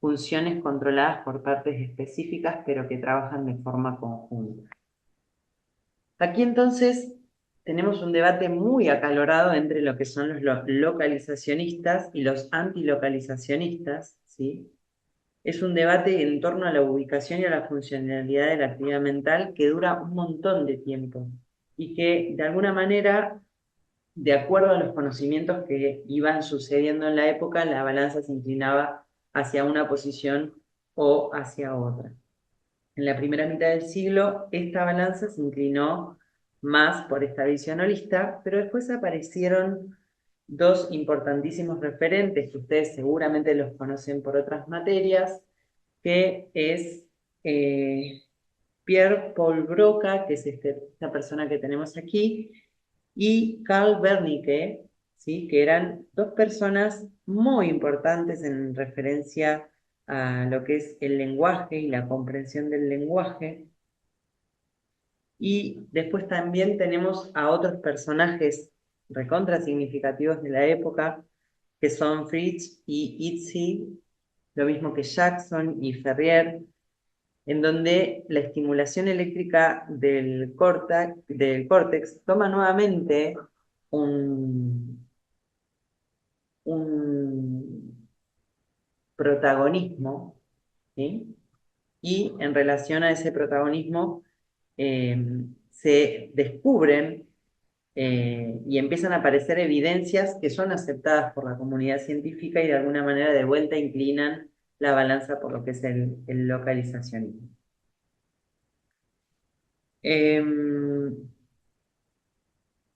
funciones controladas por partes específicas, pero que trabajan de forma conjunta. Aquí entonces tenemos un debate muy acalorado entre lo que son los localizacionistas y los antilocalizacionistas, ¿sí? Es un debate en torno a la ubicación y a la funcionalidad de la actividad mental que dura un montón de tiempo y que de alguna manera, de acuerdo a los conocimientos que iban sucediendo en la época, la balanza se inclinaba hacia una posición o hacia otra. En la primera mitad del siglo, esta balanza se inclinó más por esta visión holista, pero después aparecieron dos importantísimos referentes que ustedes seguramente los conocen por otras materias, que es eh, Pierre Paul Broca, que es esta persona que tenemos aquí, y Carl Wernicke, ¿sí? Que eran dos personas muy importantes en referencia a lo que es el lenguaje y la comprensión del lenguaje. Y después también tenemos a otros personajes recontra significativos de la época, que son Fritz y Itzy, lo mismo que Jackson y Ferrier, en donde la estimulación eléctrica del córtex toma nuevamente un, un protagonismo, ¿sí? Y en relación a ese protagonismo se descubren y empiezan a aparecer evidencias que son aceptadas por la comunidad científica y de alguna manera de vuelta inclinan la balanza por lo que es el localizacionismo.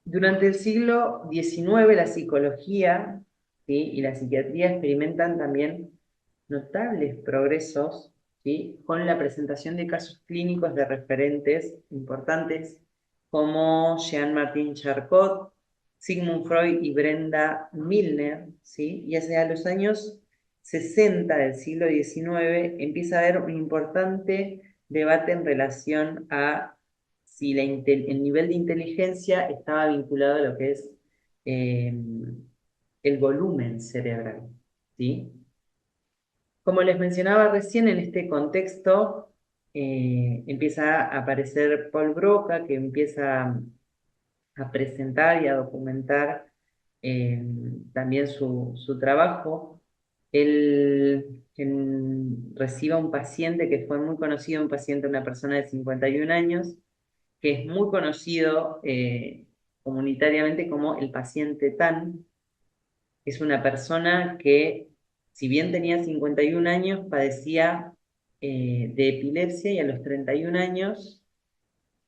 Durante el siglo XIX la psicología, ¿sí? y la psiquiatría experimentan también notables progresos, ¿sí? con la presentación de casos clínicos de referentes importantes como Jean-Martin Charcot, Sigmund Freud y Brenda Milner, ¿sí? Y hacia los años 60 del siglo XIX empieza a haber un importante debate en relación a si el nivel de inteligencia estaba vinculado a lo que es eh, el volumen cerebral, ¿sí? Como les mencionaba recién, en este contexto empieza a aparecer Paul Broca, que empieza a presentar y a documentar también su trabajo. Él recibe a un paciente que fue muy conocido, un paciente, una persona de 51 años, que es muy conocido comunitariamente como el paciente TAN. Es una persona que, si bien tenía 51 años, padecía de epilepsia y a los 31 años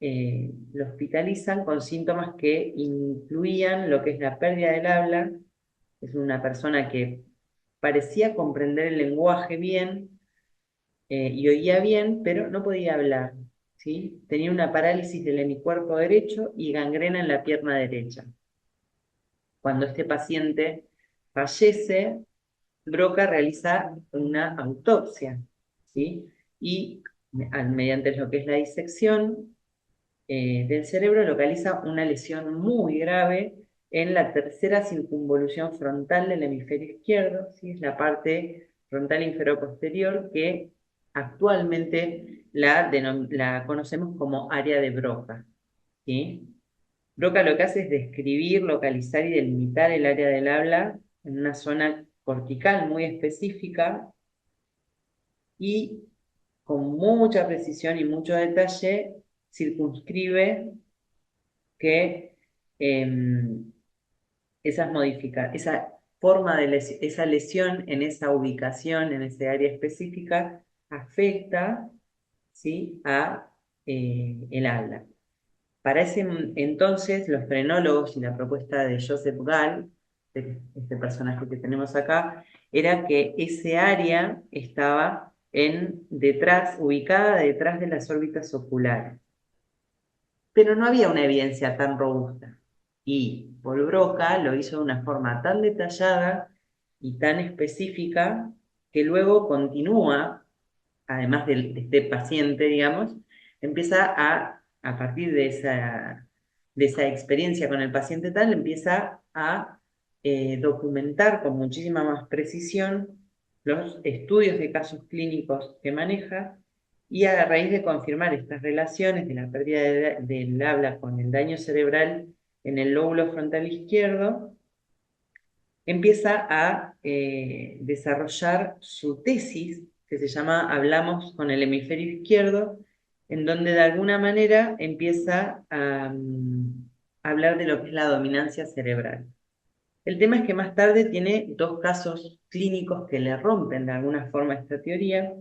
lo hospitalizan con síntomas que incluían lo que es la pérdida del habla. Es una persona que parecía comprender el lenguaje bien y oía bien, pero no podía hablar, ¿sí? Tenía una parálisis del hemicuerpo derecho y gangrena en la pierna derecha. Cuando este paciente fallece, Broca realiza una autopsia, ¿sí? Y mediante lo que es la disección del cerebro localiza una lesión muy grave en la tercera circunvolución frontal del hemisferio izquierdo, ¿sí? Es la parte frontal inferior posterior que actualmente la conocemos como área de Broca, ¿sí? Broca lo que hace es describir, localizar y delimitar el área del habla en una zona cortical muy específica y con mucha precisión y mucho detalle circunscribe que esa forma de esa lesión en esa ubicación, en ese área específica, afecta, ¿sí?, a el habla. Para ese entonces, los frenólogos y la propuesta de Joseph Gall, este personaje que tenemos acá, era que ese área estaba ubicada detrás de las órbitas oculares. Pero no había una evidencia tan robusta. Y Paul Broca lo hizo de una forma tan detallada y tan específica que luego continúa, además de este paciente, digamos, empieza a partir de esa experiencia con el paciente tal, empieza a documentar con muchísima más precisión los estudios de casos clínicos que maneja y a raíz de confirmar estas relaciones de la pérdida del habla con el daño cerebral en el lóbulo frontal izquierdo, empieza a desarrollar su tesis, que se llama Hablamos con el hemisferio izquierdo, en donde de alguna manera empieza a hablar de lo que es la dominancia cerebral. El tema es que más tarde tiene dos casos clínicos que le rompen de alguna forma esta teoría.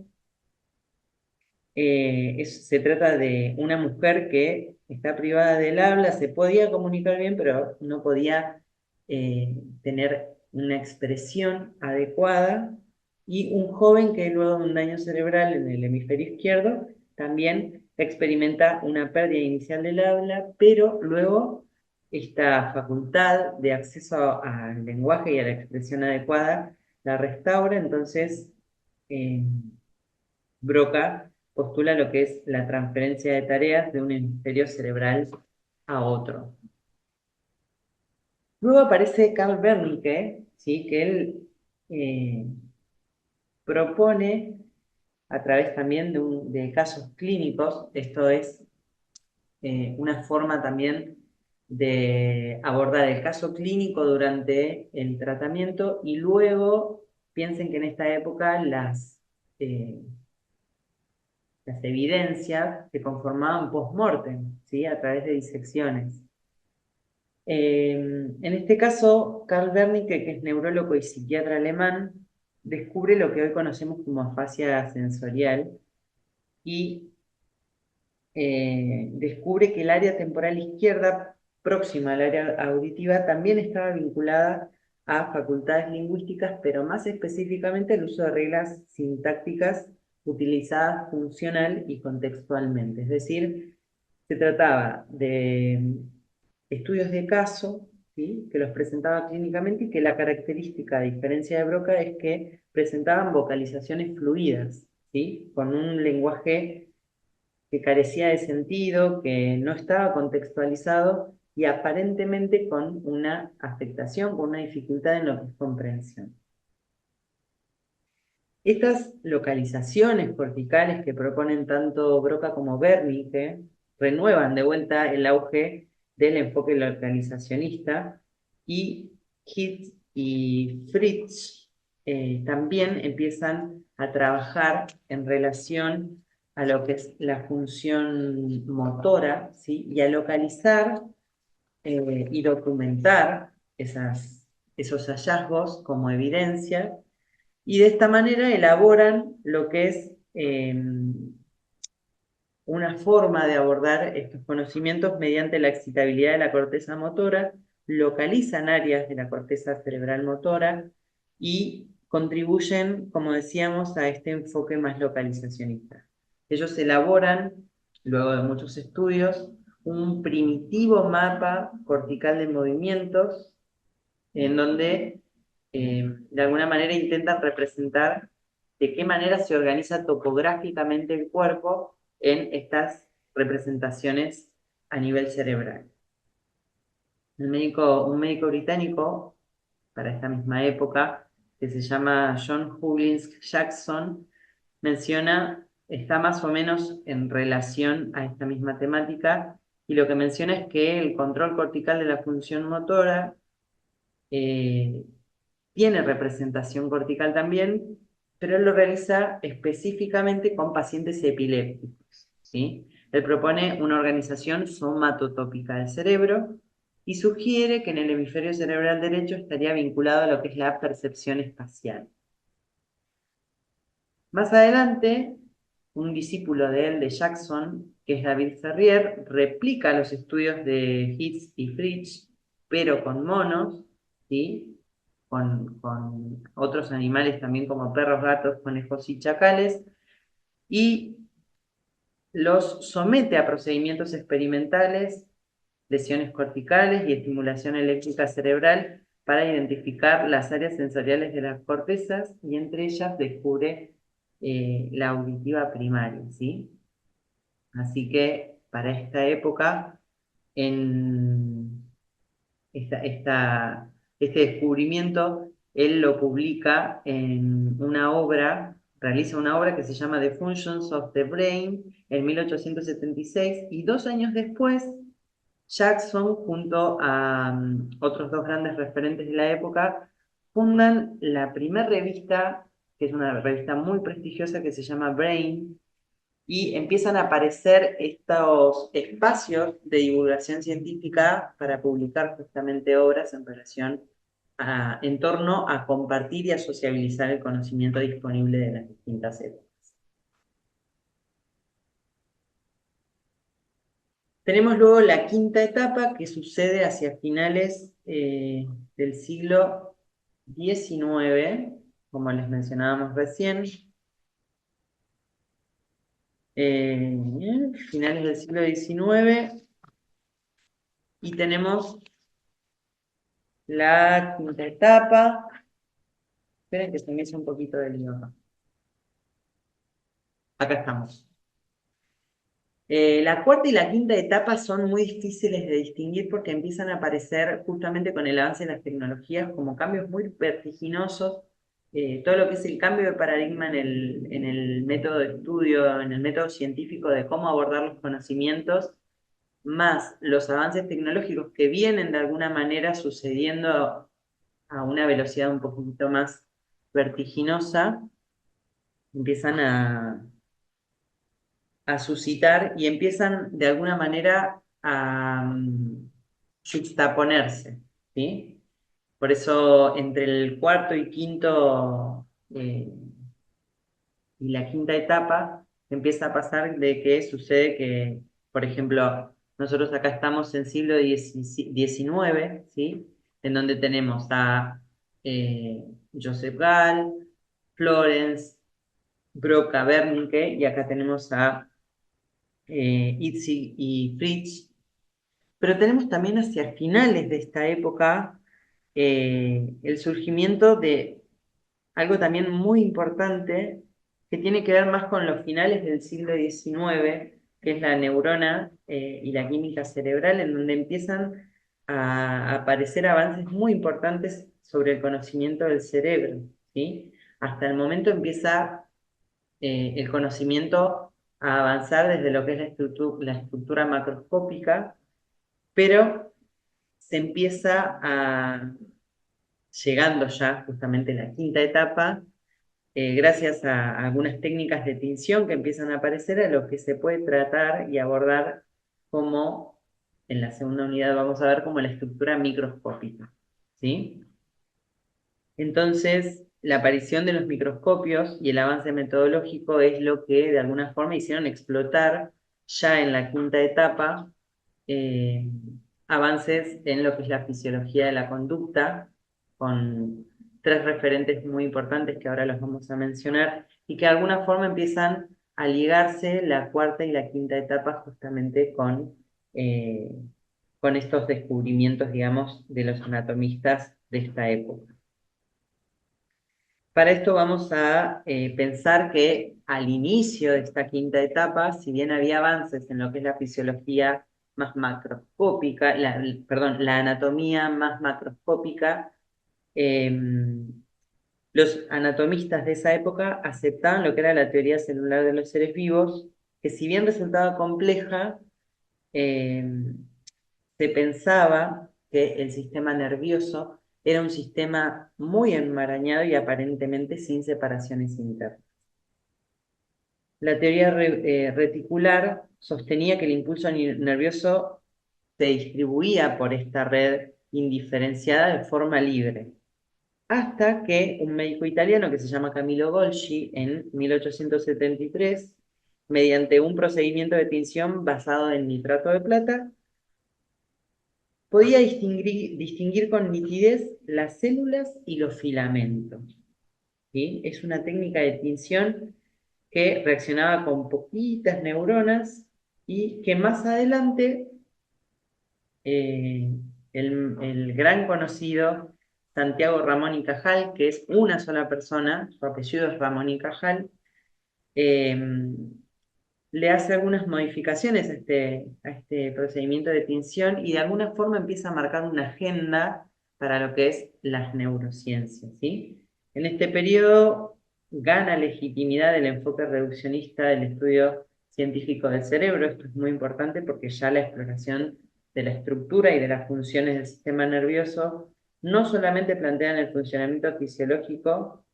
Se trata de una mujer que está privada del habla, se podía comunicar bien, pero no podía tener una expresión adecuada, y un joven que luego de un daño cerebral en el hemisferio izquierdo también experimenta una pérdida inicial del habla, pero luego esta facultad de acceso al lenguaje y a la expresión adecuada la restaura. Entonces Broca postula lo que es la transferencia de tareas de un hemisferio cerebral a otro. Luego aparece Carl Wernicke, ¿sí?, que él propone, a través también de casos clínicos, esto es una forma también de abordar el caso clínico durante el tratamiento, y luego piensen que en esta época eh, las evidencias se conformaban post-mortem, ¿sí?, a través de disecciones. En este caso, Carl Wernicke, que es neurólogo y psiquiatra alemán, descubre lo que hoy conocemos como afasia sensorial y descubre que el área temporal izquierda, próxima al área auditiva, también estaba vinculada a facultades lingüísticas, pero más específicamente el uso de reglas sintácticas utilizadas funcional y contextualmente. Es decir, se trataba de estudios de caso, ¿sí?, que los presentaba clínicamente, y que la característica, a diferencia de Broca, es que presentaban vocalizaciones fluidas, ¿sí?, con un lenguaje que carecía de sentido, que no estaba contextualizado y aparentemente con una afectación, con una dificultad en lo que es comprensión. Estas localizaciones corticales que proponen tanto Broca como Wernicke renuevan de vuelta el auge del enfoque localizacionista, y Hitz y Fritsch también empiezan a trabajar en relación a lo que es la función motora, ¿sí?, y a localizar y documentar esos hallazgos como evidencia, y de esta manera elaboran lo que es una forma de abordar estos conocimientos mediante la excitabilidad de la corteza motora, localizan áreas de la corteza cerebral motora y contribuyen, como decíamos, a este enfoque más localizacionista. Ellos elaboran, luego de muchos estudios, un primitivo mapa cortical de movimientos en donde de alguna manera intentan representar de qué manera se organiza topográficamente el cuerpo en estas representaciones a nivel cerebral. Un médico británico para esta misma época, que se llama John Huggins Jackson, está más o menos en relación a esta misma temática, y lo que menciona es que el control cortical de la función motora tiene representación cortical también, pero él lo realiza específicamente con pacientes epilépticos, ¿sí? Él propone una organización somatotópica del cerebro y sugiere que en el hemisferio cerebral derecho estaría vinculado a lo que es la percepción espacial. Más adelante, un discípulo de él, de Jackson, que es David Ferrier, replica los estudios de Hitz y Fritsch, pero con monos, ¿sí? Con otros animales también como perros, gatos, conejos y chacales, y los somete a procedimientos experimentales, lesiones corticales y estimulación eléctrica cerebral para identificar las áreas sensoriales de las cortezas y entre ellas descubre la auditiva primaria, ¿sí? Así que para esta época, en este descubrimiento, él lo publica en una obra, realiza una obra que se llama The Functions of the Brain en 1876 y 2 años después Jackson, junto a otros dos grandes referentes de la época, fundan la primera revista, que es una revista muy prestigiosa que se llama Brain, y empiezan a aparecer estos espacios de divulgación científica para publicar justamente obras en torno a compartir y a sociabilizar el conocimiento disponible de las distintas épocas. Tenemos luego la quinta etapa que sucede hacia finales del siglo XIX, como les mencionábamos recién, finales del siglo XIX, y tenemos la quinta etapa. Esperen que se me hizo un poquito de lío acá. Acá estamos. La cuarta y la quinta etapa son muy difíciles de distinguir porque empiezan a aparecer justamente con el avance de las tecnologías como cambios muy vertiginosos. Todo lo que es el cambio de paradigma en el método de estudio, en el método científico de cómo abordar los conocimientos, más los avances tecnológicos que vienen de alguna manera sucediendo a una velocidad un poquito más vertiginosa, empiezan a suscitar y empiezan de alguna manera a juxtaponerse, ¿sí? Por eso entre el cuarto y quinto y la quinta etapa empieza a pasar de que sucede que, por ejemplo, nosotros acá estamos en siglo XIX, ¿sí? En donde tenemos a Joseph Gall, Florence, Broca, Wernicke, y acá tenemos a Itzig y Fritz, pero tenemos también hacia finales de esta época el surgimiento de algo también muy importante que tiene que ver más con los finales del siglo XIX, que es la neurona y la química cerebral, en donde empiezan a aparecer avances muy importantes sobre el conocimiento del cerebro, ¿sí? Hasta el momento empieza el conocimiento a avanzar desde lo que es la estructura macroscópica, pero se empieza llegando ya justamente a la quinta etapa, gracias a algunas técnicas de tinción que empiezan a aparecer, a lo que se puede tratar y abordar como, en la segunda unidad vamos a ver como la estructura microscópica, ¿sí? Entonces, la aparición de los microscopios y el avance metodológico es lo que de alguna forma hicieron explotar ya en la quinta etapa eh, avances en lo que es la fisiología de la conducta, con tres referentes muy importantes que ahora los vamos a mencionar y que de alguna forma empiezan a ligarse la cuarta y la quinta etapa justamente eh, con estos descubrimientos, digamos, de los anatomistas de esta época. Para esto vamos a pensar que al inicio de esta quinta etapa, si bien había avances en lo que es la fisiología más macroscópica, perdón, la anatomía más macroscópica, los anatomistas de esa época aceptaban lo que era la teoría celular de los seres vivos, que si bien resultaba compleja, eh, se pensaba que el sistema nervioso era un sistema muy enmarañado y aparentemente sin separaciones internas. La teoría reticular sostenía que el impulso nervioso se distribuía por esta red indiferenciada de forma libre, hasta que un médico italiano que se llama Camillo Golgi en 1873, mediante un procedimiento de tinción basado en nitrato de plata, podía distinguir con nitidez las células y los filamentos. ¿Sí? Es una técnica de tinción que reaccionaba con poquitas neuronas y que más adelante el gran conocido Santiago Ramón y Cajal, que es una sola persona, su apellido es Ramón y Cajal, eh, le hace algunas modificaciones a este procedimiento de tinción y de alguna forma empieza a marcar una agenda para lo que es las neurociencias, ¿sí? En este periodo gana legitimidad el enfoque reduccionista del estudio científico del cerebro. Esto es muy importante porque ya la exploración de la estructura y de las funciones del sistema nervioso no solamente plantean el funcionamiento fisiológico,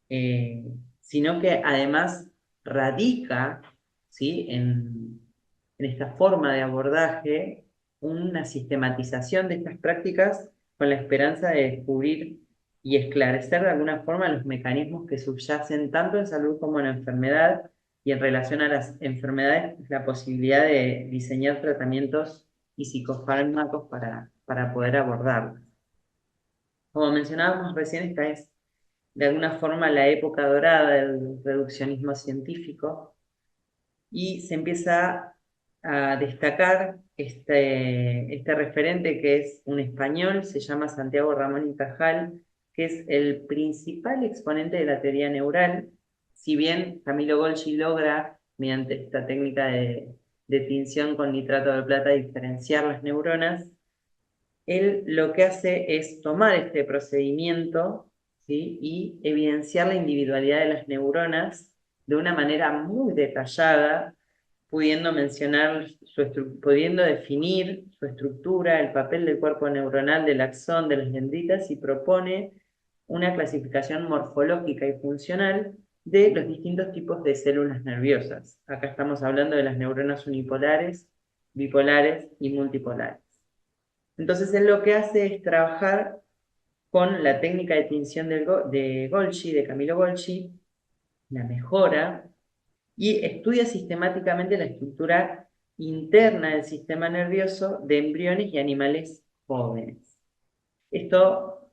eh, sino que además radica, ¿sí?, en esta forma de abordaje una sistematización de estas prácticas con la esperanza de descubrir y esclarecer de alguna forma los mecanismos que subyacen tanto en salud como en enfermedad, y en relación a las enfermedades la posibilidad de diseñar tratamientos y psicofármacos para poder abordarlas. Como mencionábamos recién, esta es de alguna forma la época dorada del reduccionismo científico, y se empieza a destacar este referente que es un español, se llama Santiago Ramón y Cajal, que es el principal exponente de la teoría neural. Si bien Camilo Golgi logra, mediante esta técnica de tinción con nitrato de plata, diferenciar las neuronas, él lo que hace es tomar este procedimiento, ¿sí?, y evidenciar la individualidad de las neuronas de una manera muy detallada, pudiendo pudiendo definir su estructura, el papel del cuerpo neuronal, del axón, de las dendritas, y propone una clasificación morfológica y funcional de los distintos tipos de células nerviosas. Acá estamos hablando de las neuronas unipolares, bipolares y multipolares. Entonces él lo que hace es trabajar con la técnica de tinción de Golgi, de Camillo Golgi, la mejora, y estudia sistemáticamente la estructura interna del sistema nervioso de embriones y animales jóvenes. Esto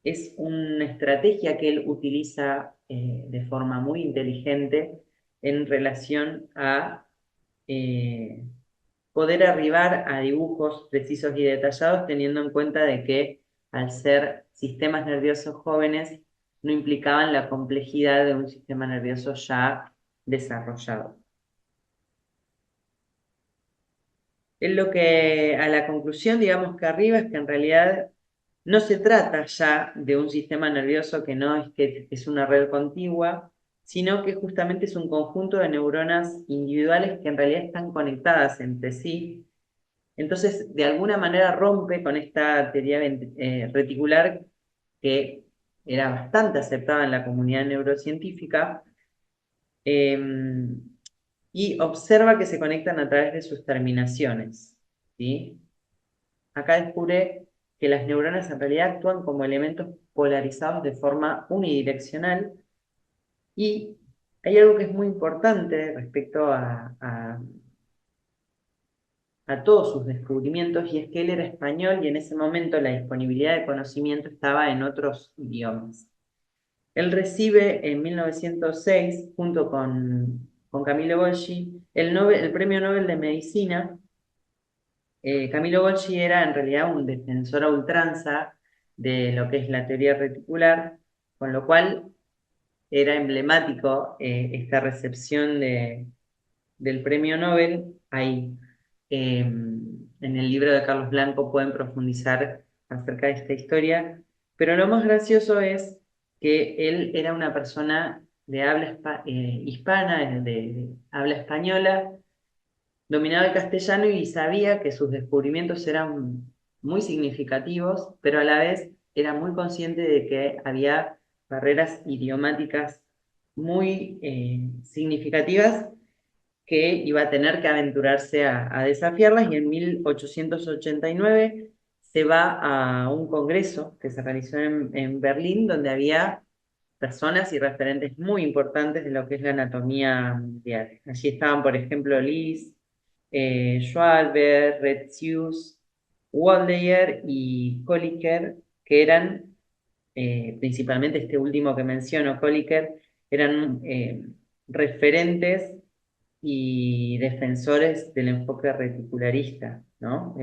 es una estrategia que él utiliza de forma muy inteligente en relación a eh, poder arribar a dibujos precisos y detallados, teniendo en cuenta de que al ser sistemas nerviosos jóvenes no implicaban la complejidad de un sistema nervioso ya desarrollado. Es lo que a la conclusión, digamos, que arriba es que en realidad no se trata ya de un sistema nervioso que no es que es una red contigua, sino que justamente es un conjunto de neuronas individuales que en realidad están conectadas entre sí. Entonces, de alguna manera rompe con esta teoría reticular que era bastante aceptada en la comunidad neurocientífica, eh, y observa que se conectan a través de sus terminaciones, ¿sí? Acá descubre que las neuronas en realidad actúan como elementos polarizados de forma unidireccional, y hay algo que es muy importante respecto a todos sus descubrimientos, y es que él era español y en ese momento la disponibilidad de conocimiento estaba en otros idiomas. Él recibe en 1906, junto con Camillo Golgi, el Premio Nobel de Medicina. Camillo Golgi era en realidad un defensor a ultranza de lo que es la teoría reticular, con lo cual era emblemático esta recepción del Premio Nobel. Ahí, en el libro de Carlos Blanco pueden profundizar acerca de esta historia, pero lo más gracioso es que él era una persona de habla hispana, de habla española, dominaba el castellano y sabía que sus descubrimientos eran muy significativos, pero a la vez era muy consciente de que había barreras idiomáticas muy significativas que iba a tener que aventurarse a desafiarlas, y en 1889 se va a un congreso que se realizó en Berlín, donde había personas y referentes muy importantes de lo que es la anatomía mundial. Allí estaban, por ejemplo, Lis, Schwalber, Retzius, Waldeyer y Kolliker, que eran, principalmente este último que menciono, Kolliker, eran referentes y defensores del enfoque reticularista, ¿no?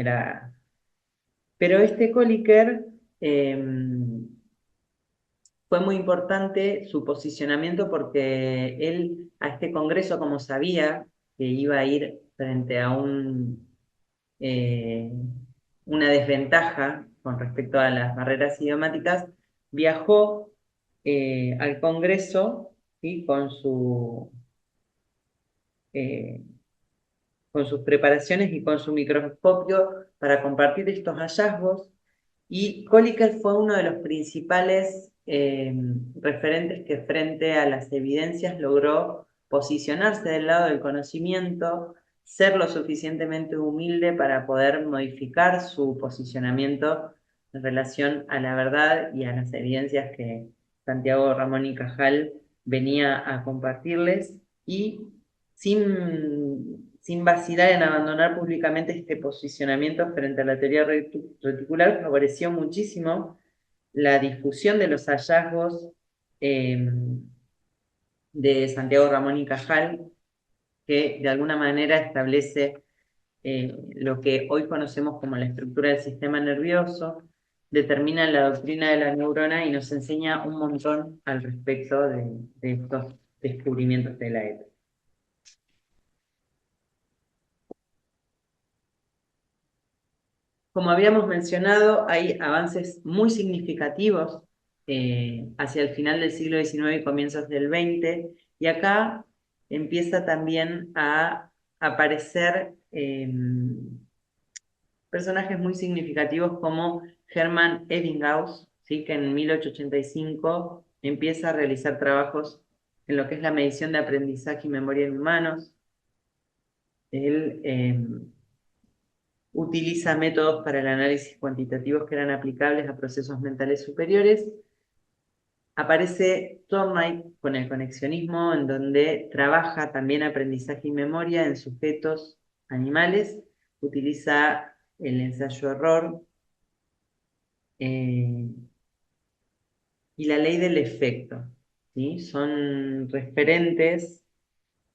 Pero este Kolliker fue muy importante su posicionamiento porque él a este congreso, como sabía que iba a ir frente a eh, una desventaja con respecto a las barreras idiomáticas, viajó al congreso, ¿sí? Eh, con sus preparaciones y con su microscopio para compartir estos hallazgos. Y Kolliker fue uno de los principales referentes que, frente a las evidencias, logró posicionarse del lado del conocimiento, ser lo suficientemente humilde para poder modificar su posicionamiento en relación a la verdad y a las evidencias que Santiago Ramón y Cajal venía a compartirles, y sin vacilar en abandonar públicamente este posicionamiento frente a la teoría reticular, favoreció muchísimo la difusión de los hallazgos eh, de Santiago Ramón y Cajal, que de alguna manera establece lo que hoy conocemos como la estructura del sistema nervioso, determina la doctrina de la neurona y nos enseña un montón al respecto de estos descubrimientos de la época. Como habíamos mencionado, hay avances muy significativos hacia el final del siglo XIX y comienzos del XX, y acá empieza también a aparecer personajes muy significativos como Hermann Ebbinghaus, ¿sí? Que en 1885 empieza a realizar trabajos en lo que es la medición de aprendizaje y memoria en humanos. Él utiliza métodos para el análisis cuantitativos que eran aplicables a procesos mentales superiores. Aparece Thorndike con el conexionismo, en donde trabaja también aprendizaje y memoria en sujetos animales, utiliza el ensayo-error y la ley del efecto, ¿sí? Son referentes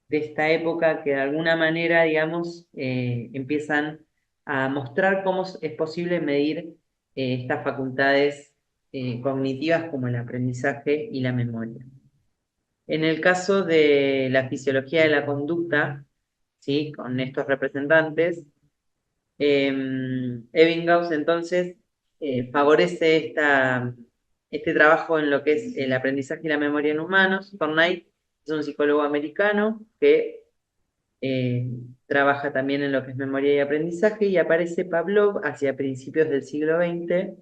de esta época que de alguna manera, digamos, empiezan a mostrar cómo es posible medir estas facultades cognitivas como el aprendizaje y la memoria. En el caso de la fisiología de la conducta, ¿sí? Con estos representantes, Ebbinghaus entonces favorece este trabajo en lo que es el aprendizaje y la memoria en humanos. Thorndike es un psicólogo americano que eh, trabaja también en lo que es memoria y aprendizaje, y aparece Pavlov hacia principios del siglo XX,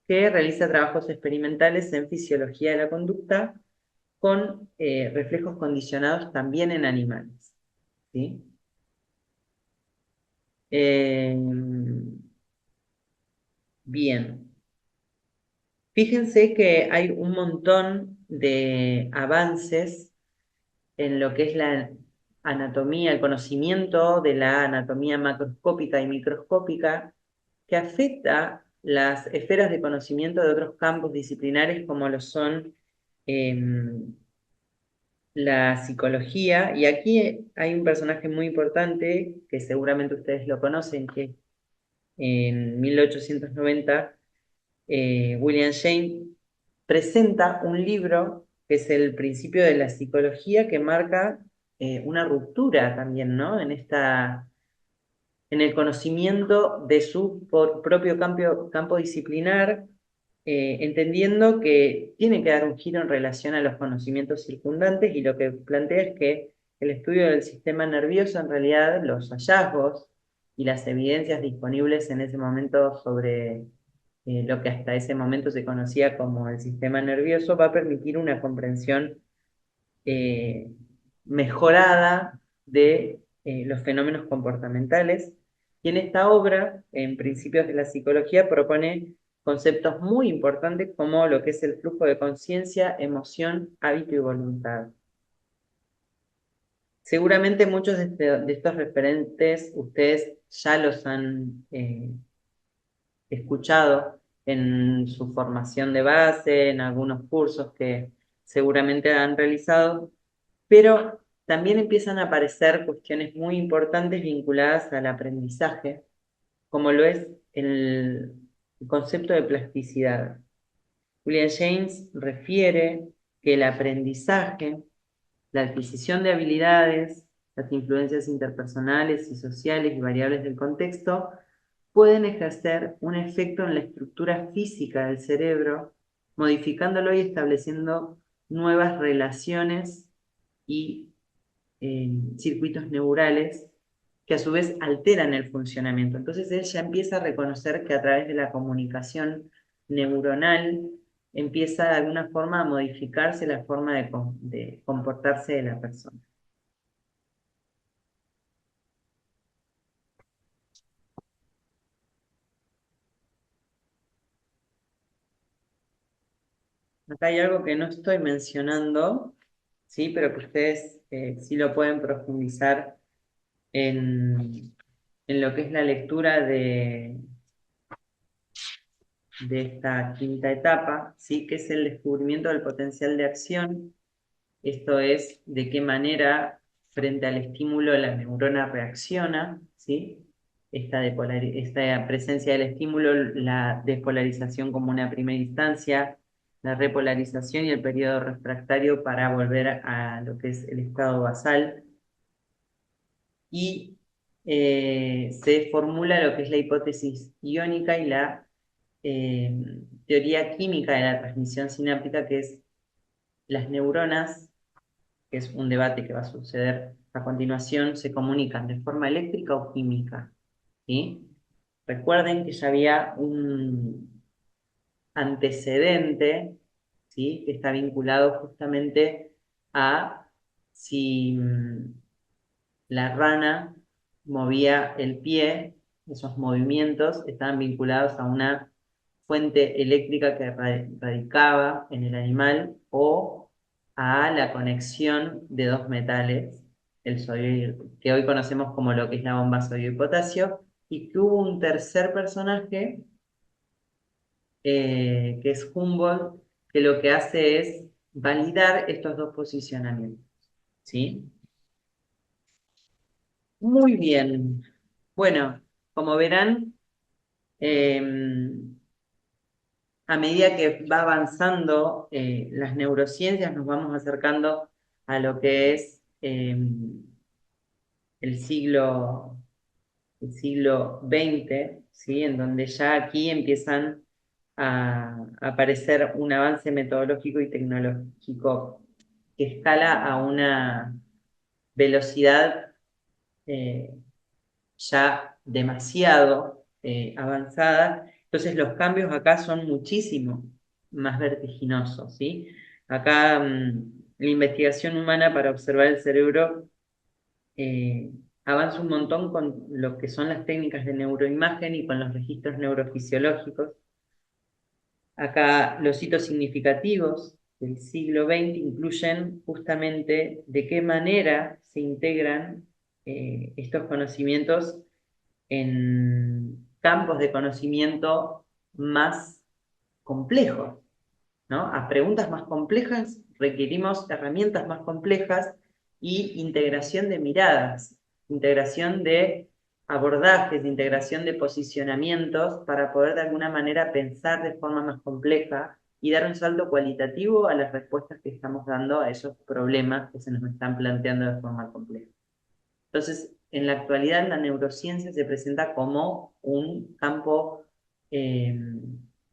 que realiza trabajos experimentales en fisiología de la conducta con reflejos condicionados también en animales, ¿sí? Eh, bien, fíjense que hay un montón de avances en lo que es la anatomía, el conocimiento de la anatomía macroscópica y microscópica, que afecta las esferas de conocimiento de otros campos disciplinares como lo son la psicología. Y aquí hay un personaje muy importante que seguramente ustedes lo conocen, que en 1890 William James presenta un libro que es el Principio de la Psicología, que marca una ruptura también, ¿no? En el conocimiento de su propio campo disciplinar, entendiendo que tiene que dar un giro en relación a los conocimientos circundantes, y lo que plantea es que el estudio del sistema nervioso, en realidad, los hallazgos y las evidencias disponibles en ese momento sobre lo que hasta ese momento se conocía como el sistema nervioso, va a permitir una comprensión eh, mejorada de los fenómenos comportamentales. Y en esta obra, en Principios de la Psicología, propone conceptos muy importantes como lo que es el flujo de conciencia, emoción, hábito y voluntad. Seguramente muchos de estos referentes ustedes ya los han escuchado en su formación de base, en algunos cursos que seguramente han realizado, pero también empiezan a aparecer cuestiones muy importantes vinculadas al aprendizaje, como lo es el concepto de plasticidad. William James refiere que el aprendizaje, la adquisición de habilidades, las influencias interpersonales y sociales y variables del contexto pueden ejercer un efecto en la estructura física del cerebro, modificándolo y estableciendo nuevas relaciones y circuitos neurales que a su vez alteran el funcionamiento. Entonces él ya empieza a reconocer que a través de la comunicación neuronal empieza de alguna forma a modificarse la forma de comportarse de la persona. Acá hay algo que no estoy mencionando, ¿sí? Pero que ustedes sí lo pueden profundizar en lo que es la lectura de esta quinta etapa, ¿sí? Que es el descubrimiento del potencial de acción. Esto es de qué manera frente al estímulo la neurona reacciona, ¿sí? Esta presencia del estímulo, la despolarización como una primera instancia, la repolarización y el periodo refractario para volver a lo que es el estado basal. Y se formula lo que es la hipótesis iónica y la teoría química de la transmisión sináptica, que es las neuronas, que es un debate que va a suceder a continuación, se comunican de forma eléctrica o química, ¿sí? Recuerden que ya había un antecedente, ¿sí? Que está vinculado justamente a si la rana movía el pie, esos movimientos estaban vinculados a una fuente eléctrica que radicaba en el animal o a la conexión de dos metales, el sodio que hoy conocemos como lo que es la bomba sodio y potasio, y que hubo un tercer personaje, que es Humboldt, que lo que hace es validar estos dos posicionamientos, ¿sí? Muy bien. Bueno, como verán, a medida que va avanzando las neurociencias, nos vamos acercando a lo que es el siglo, el siglo XX, ¿sí? En donde ya aquí empiezan a aparecer un avance metodológico y tecnológico que escala a una velocidad eh, ya demasiado avanzada. Entonces los cambios acá son muchísimo más vertiginosos, ¿sí? Acá la investigación humana para observar el cerebro avanza un montón con lo que son las técnicas de neuroimagen y con los registros neurofisiológicos. Acá los hitos significativos del siglo XX incluyen justamente de qué manera se integran estos conocimientos en campos de conocimiento más complejos, ¿no? A preguntas más complejas requerimos herramientas más complejas y integración de miradas, integración de abordajes, integración de posicionamientos para poder de alguna manera pensar de forma más compleja y dar un salto cualitativo a las respuestas que estamos dando a esos problemas que se nos están planteando de forma compleja. Entonces, en la actualidad la neurociencia se presenta como un campo eh,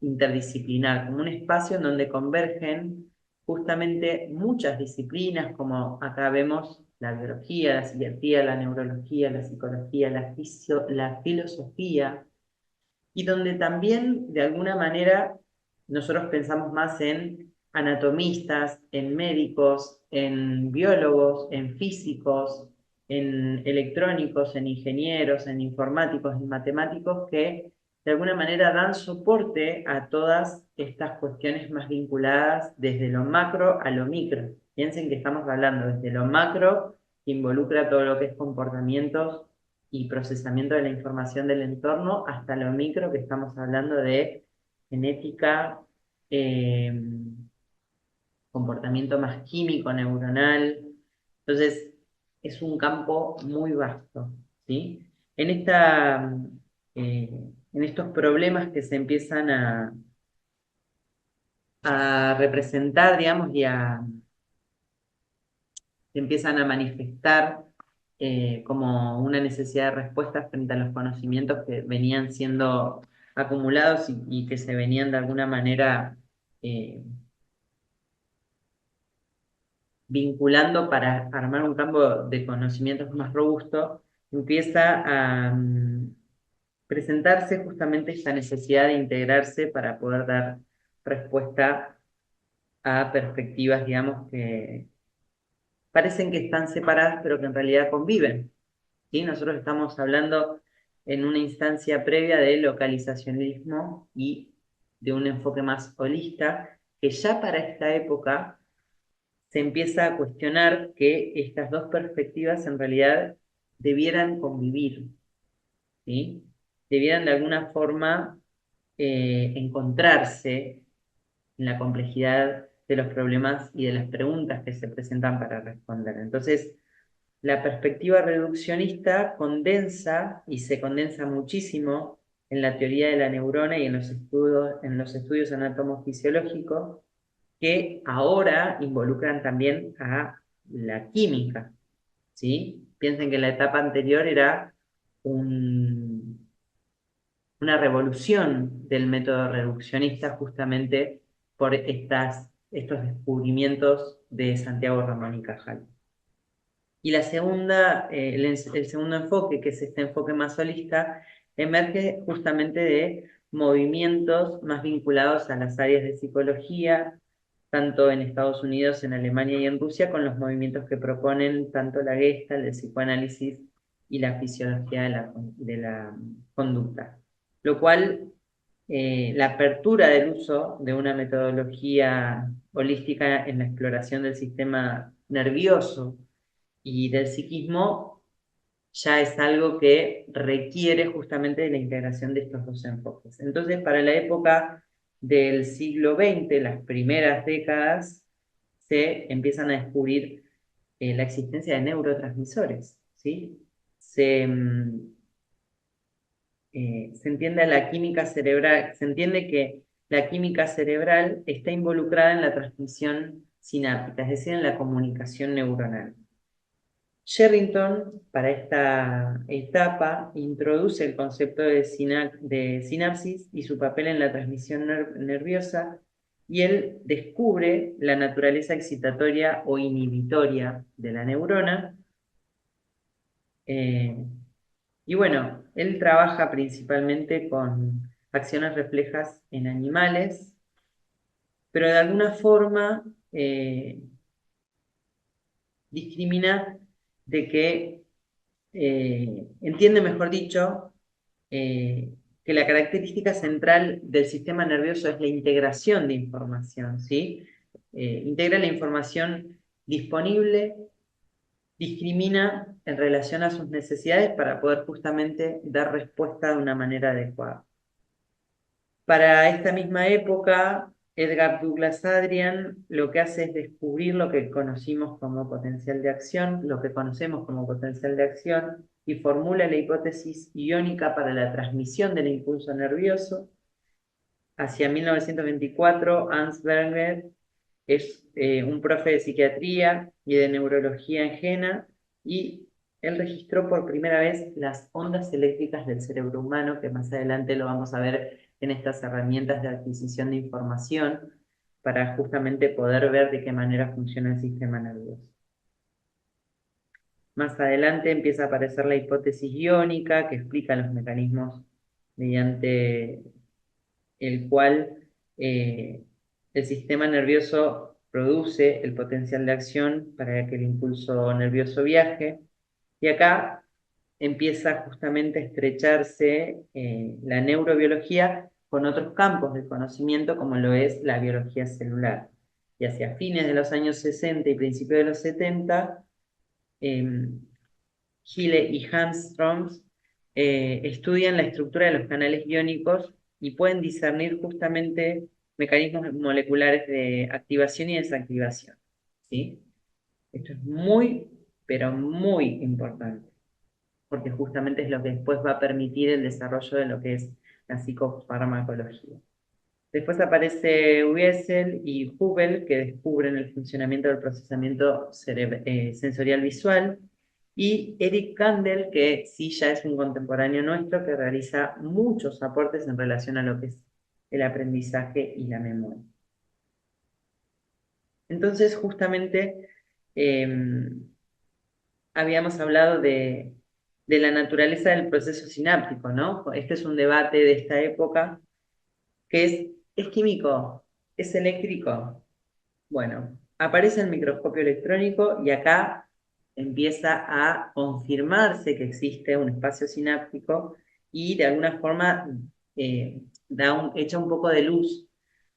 interdisciplinar, como un espacio en donde convergen justamente muchas disciplinas, como acá vemos la biología, la psiquiatría, la neurología, la psicología, la filosofía, y donde también, de alguna manera, nosotros pensamos más en anatomistas, en médicos, en biólogos, en físicos, en electrónicos, en ingenieros, en informáticos, en matemáticos, que de alguna manera dan soporte a todas estas cuestiones más vinculadas desde lo macro a lo micro. Piensen que estamos hablando desde lo macro, que involucra todo lo que es comportamientos y procesamiento de la información del entorno, hasta lo micro, que estamos hablando de genética, eh, comportamiento más químico, neuronal. Entonces, es un campo muy vasto, ¿sí? En en estos problemas que se empiezan a representar, digamos, se empiezan a manifestar como una necesidad de respuesta frente a los conocimientos que venían siendo acumulados y que se venían de alguna manera eh, vinculando para armar un campo de conocimientos más robusto, empieza a presentarse justamente esta necesidad de integrarse para poder dar respuesta a perspectivas, digamos, que parecen que están separadas, pero que en realidad conviven. ¿Sí? Nosotros estamos hablando en una instancia previa de localizacionismo y de un enfoque más holista, que ya para esta época se empieza a cuestionar que estas dos perspectivas en realidad debieran convivir, ¿sí? Debieran de alguna forma encontrarse en la complejidad de los problemas y de las preguntas que se presentan para responder. Entonces, la perspectiva reduccionista condensa y se condensa muchísimo en la teoría de la neurona y en los estudios anatomofisiológicos que ahora involucran también a la química, ¿sí? Piensen que la etapa anterior era una revolución del método reduccionista justamente por estos descubrimientos de Santiago Ramón y Cajal. Y el segundo enfoque, que es este enfoque más holista, emerge justamente de movimientos más vinculados a las áreas de psicología, tanto en Estados Unidos, en Alemania y en Rusia, con los movimientos que proponen tanto la Gestalt, el psicoanálisis y la fisiología de la conducta. Lo cual, la apertura del uso de una metodología holística en la exploración del sistema nervioso y del psiquismo ya es algo que requiere justamente de la integración de estos dos enfoques. Entonces, para la época del siglo XX, las primeras décadas, se empiezan a descubrir la existencia de neurotransmisores, ¿sí? Se entiende la química cerebral, se entiende que la química cerebral está involucrada en la transmisión sináptica, es decir, en la comunicación neuronal. Sherrington, para esta etapa, introduce el concepto de sinapsis y su papel en la transmisión nerviosa, y él descubre la naturaleza excitatoria o inhibitoria de la neurona. Y bueno, él trabaja principalmente con acciones reflejas en animales, pero de alguna forma discrimina de que entiende, mejor dicho, que la característica central del sistema nervioso es la integración de información, ¿sí? Integra la información disponible, discrimina en relación a sus necesidades para poder justamente dar respuesta de una manera adecuada. Para esta misma época, Edgar Douglas Adrian lo que hace es descubrir lo que conocimos como potencial de acción, lo que conocemos como potencial de acción, y formula la hipótesis iónica para la transmisión del impulso nervioso. Hacia 1924, Hans Berger es un profe de psiquiatría y de neurología en Jena, y él registró por primera vez las ondas eléctricas del cerebro humano, que más adelante lo vamos a ver en estas herramientas de adquisición de información, para justamente poder ver de qué manera funciona el sistema nervioso. Más adelante empieza a aparecer la hipótesis iónica, que explica los mecanismos mediante el cual el sistema nervioso produce el potencial de acción para que el impulso nervioso viaje. Y acá empieza justamente a estrecharse la neurobiología con otros campos del conocimiento, como lo es la biología celular. Y hacia fines de los años 60 y principios de los 70, Gille y Hamström estudian la estructura de los canales iónicos y pueden discernir justamente mecanismos moleculares de activación y desactivación. ¿Sí? Esto es muy, pero muy importante, porque justamente es lo que después va a permitir el desarrollo de lo que es la psicofarmacología. Después aparece Wiesel y Hubel, que descubren el funcionamiento del procesamiento sensorial visual, y Eric Kandel, que sí ya es un contemporáneo nuestro, que realiza muchos aportes en relación a lo que es el aprendizaje y la memoria. Entonces, justamente, habíamos hablado de la naturaleza del proceso sináptico, ¿no? Este es un debate de esta época, que es químico, es eléctrico. Bueno, aparece el microscopio electrónico y acá empieza a confirmarse que existe un espacio sináptico y de alguna forma echa un poco de luz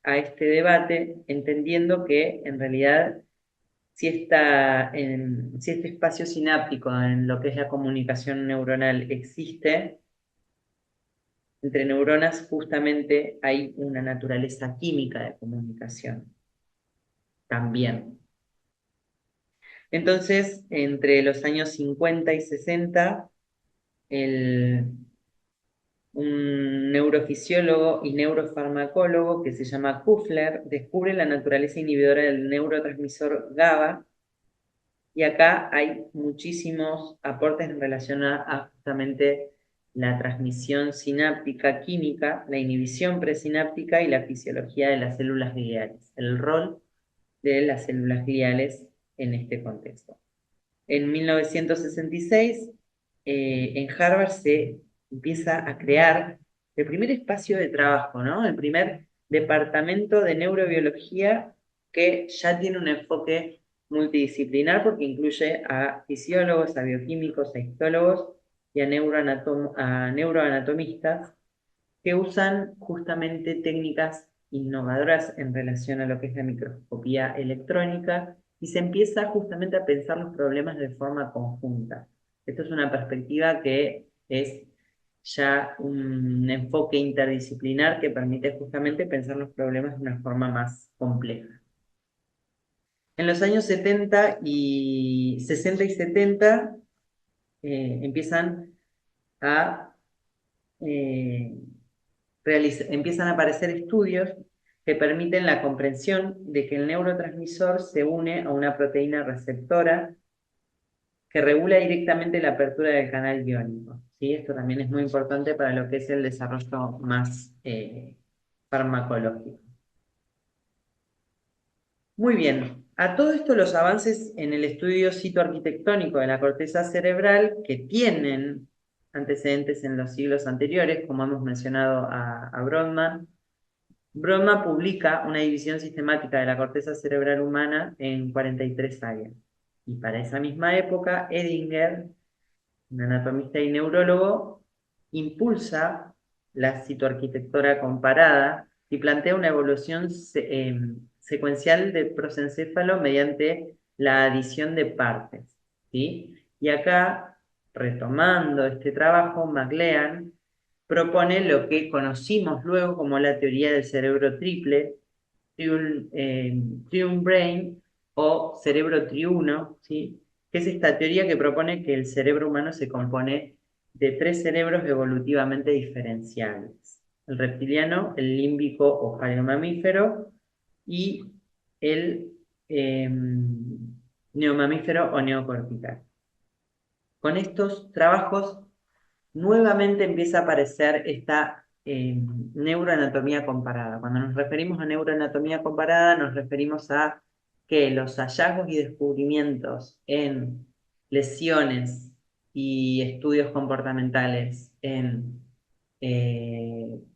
a este debate, entendiendo que en realidad si este espacio sináptico en lo que es la comunicación neuronal existe, entre neuronas justamente hay una naturaleza química de comunicación también. Entonces, entre los años 50 y 60, un neurofisiólogo y neurofarmacólogo que se llama Kufler descubre la naturaleza inhibidora del neurotransmisor GABA. Y acá hay muchísimos aportes en relación a justamente la transmisión sináptica química, la inhibición presináptica y la fisiología de las células gliales, el rol de las células gliales en este contexto. En 1966, en Harvard se empieza a crear el primer espacio de trabajo, ¿no? El primer departamento de neurobiología que ya tiene un enfoque multidisciplinar porque incluye a fisiólogos, a bioquímicos, a histólogos y a neuroanatomistas que usan justamente técnicas innovadoras en relación a lo que es la microscopía electrónica y se empieza justamente a pensar los problemas de forma conjunta. Esto es una perspectiva que es ya un enfoque interdisciplinar que permite justamente pensar los problemas de una forma más compleja. En los años 70 y 60 y 70 empiezan a eh, empiezan a aparecer estudios que permiten la comprensión de que el neurotransmisor se une a una proteína receptora que regula directamente la apertura del canal iónico. ¿Sí? Esto también es muy importante para lo que es el desarrollo más farmacológico. Muy bien. A todo esto los avances en el estudio citoarquitectónico de la corteza cerebral, que tienen antecedentes en los siglos anteriores, como hemos mencionado a Brodmann, Brodmann publica una división sistemática de la corteza cerebral humana en 43 áreas. Y para esa misma época, Edinger, un anatomista y neurólogo, impulsa la citoarquitectura comparada y plantea una evolución secuencial del prosencéfalo mediante la adición de partes. ¿Sí? Y acá, retomando este trabajo, MacLean propone lo que conocimos luego como la teoría del cerebro triple, Triune Brain o cerebro triuno, ¿sí? Que es esta teoría que propone que el cerebro humano se compone de tres cerebros evolutivamente diferenciables: el reptiliano, el límbico o mamífero y el eh, neomamífero o neocortical. Con estos trabajos nuevamente empieza a aparecer esta neuroanatomía comparada. Cuando nos referimos a neuroanatomía comparada, nos referimos a que los hallazgos y descubrimientos en lesiones y estudios comportamentales en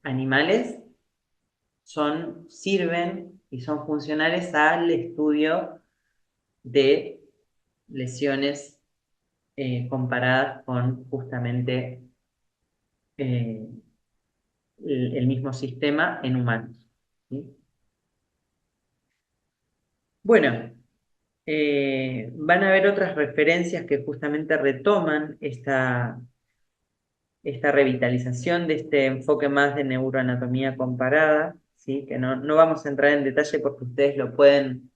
animales sirven y son funcionales al estudio de lesiones comparadas con justamente eh, el mismo sistema en humanos. ¿Sí? Bueno, van a haber otras referencias que justamente retoman esta revitalización de este enfoque más de neuroanatomía comparada, ¿sí? Que no vamos a entrar en detalle porque ustedes lo pueden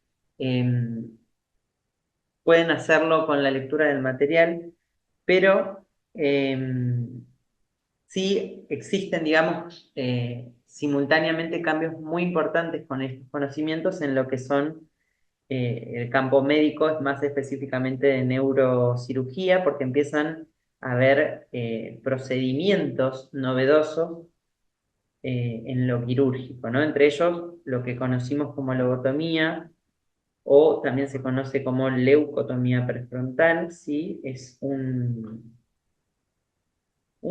hacerlo con la lectura del material, pero sí existen, digamos, simultáneamente cambios muy importantes con estos conocimientos en lo que son el campo médico, es más específicamente de neurocirugía, porque empiezan a haber procedimientos novedosos en lo quirúrgico, ¿no? Entre ellos lo que conocimos como lobotomía, o también se conoce como leucotomía prefrontal, ¿sí? Es un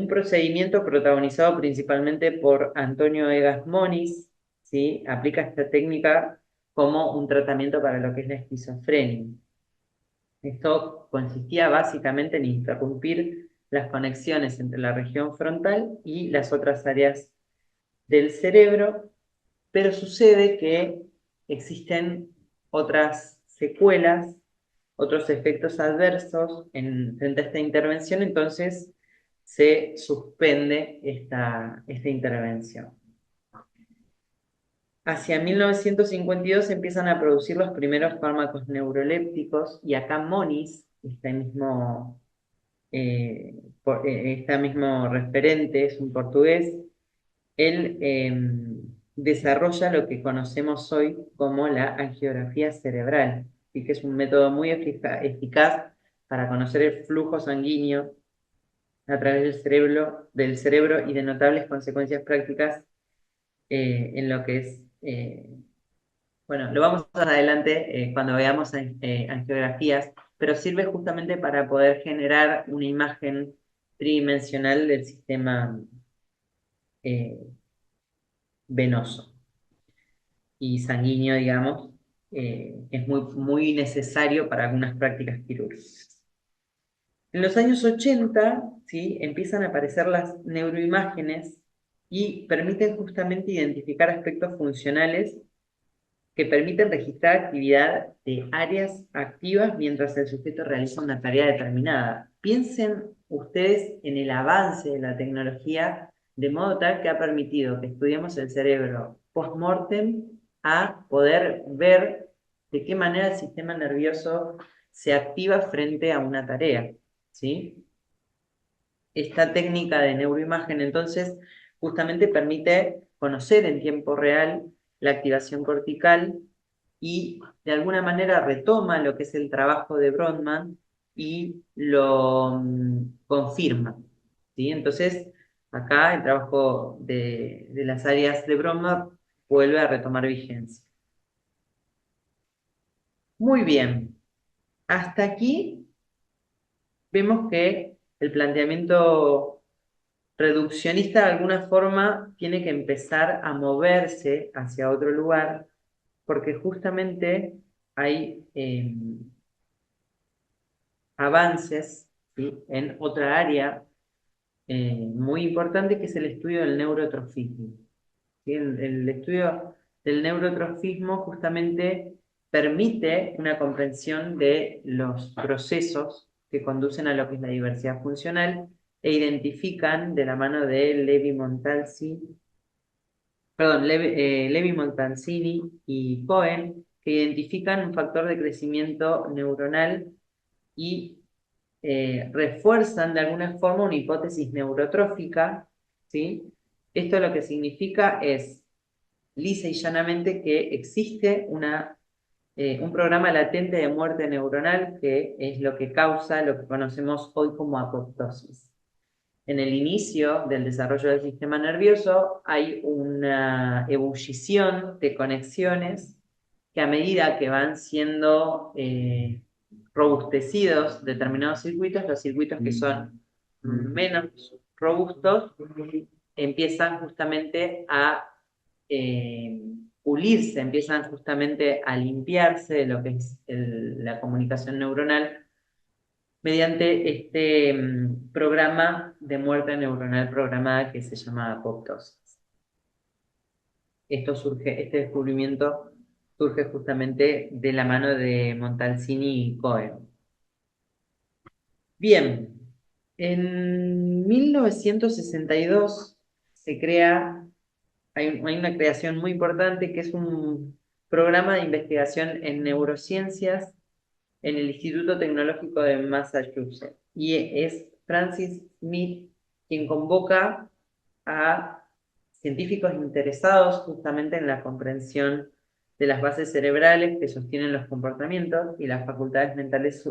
procedimiento protagonizado principalmente por Antonio Egas Moniz, ¿sí? Aplica esta técnica como un tratamiento para lo que es la esquizofrenia. Esto consistía básicamente en interrumpir las conexiones entre la región frontal y las otras áreas del cerebro, pero sucede que existen otras secuelas, otros efectos adversos frente a esta intervención, entonces se suspende esta intervención. Hacia 1952 se empiezan a producir los primeros fármacos neurolépticos y acá Moniz, este mismo referente, es un portugués, él desarrolla lo que conocemos hoy como la angiografía cerebral, y que es un método muy eficaz para conocer el flujo sanguíneo a través del cerebro y de notables consecuencias prácticas en lo que es, bueno, lo vamos a ver adelante cuando veamos angiografías, pero sirve justamente para poder generar una imagen tridimensional del sistema eh, venoso y sanguíneo, digamos, es muy necesario para algunas prácticas quirúrgicas. En los años 80, ¿sí? Empiezan a aparecer las neuroimágenes y permiten justamente identificar aspectos funcionales que permiten registrar actividad de áreas activas mientras el sujeto realiza una tarea determinada. Piensen ustedes en el avance de la tecnología de modo tal que ha permitido que estudiemos el cerebro post-mortem a poder ver de qué manera el sistema nervioso se activa frente a una tarea, ¿sí? Esta técnica de neuroimagen, entonces, justamente permite conocer en tiempo real la activación cortical y de alguna manera retoma lo que es el trabajo de Brodmann y lo confirma, ¿sí? Entonces, acá el trabajo de las áreas de Brodmann vuelve a retomar vigencia. Muy bien, hasta aquí vemos que el planteamiento reduccionista de alguna forma tiene que empezar a moverse hacia otro lugar porque justamente hay avances, ¿sí? En otra área muy importante que es el estudio del neurotrofismo. ¿Sí? El estudio del neurotrofismo justamente permite una comprensión de los procesos que conducen a lo que es la diversidad funcional e identifican de la mano de Levi Montalcini y Cohen, que identifican un factor de crecimiento neuronal y refuerzan de alguna forma una hipótesis neurotrófica, ¿sí? Esto lo que significa es, lisa y llanamente, que existe un programa latente de muerte neuronal que es lo que causa lo que conocemos hoy como apoptosis. En el inicio del desarrollo del sistema nervioso hay una ebullición de conexiones que a medida que van siendo robustecidos determinados circuitos, los circuitos que son menos robustos empiezan justamente a pulirse, empiezan justamente a limpiarse de lo que es la comunicación neuronal mediante este programa de muerte neuronal programada que se llama apoptosis. Este descubrimiento surge justamente de la mano de Montalcini y Cohen. Bien, en 1962 hay una creación muy importante que es un programa de investigación en neurociencias en el Instituto Tecnológico de Massachusetts. Y es Francis Smith quien convoca a científicos interesados justamente en la comprensión de las bases cerebrales que sostienen los comportamientos y las facultades mentales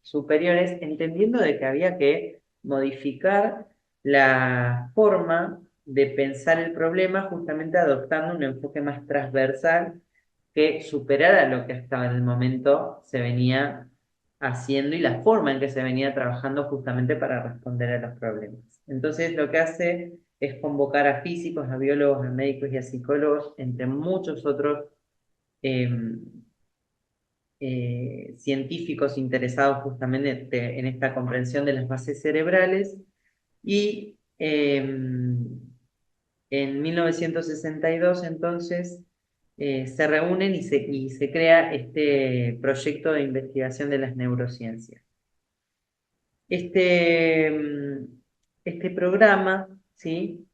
superiores, entendiendo de que había que modificar la forma de pensar el problema justamente adoptando un enfoque más transversal que superara lo que hasta el momento se venía haciendo y la forma en que se venía trabajando justamente para responder a los problemas. Entonces lo que hace es convocar a físicos, a biólogos, a médicos y a psicólogos, entre muchos otros eh, científicos interesados justamente en esta comprensión de las bases cerebrales y en 1962, entonces, se reúnen y se crea este proyecto de investigación de las neurociencias. Este, este programa, ¿sí?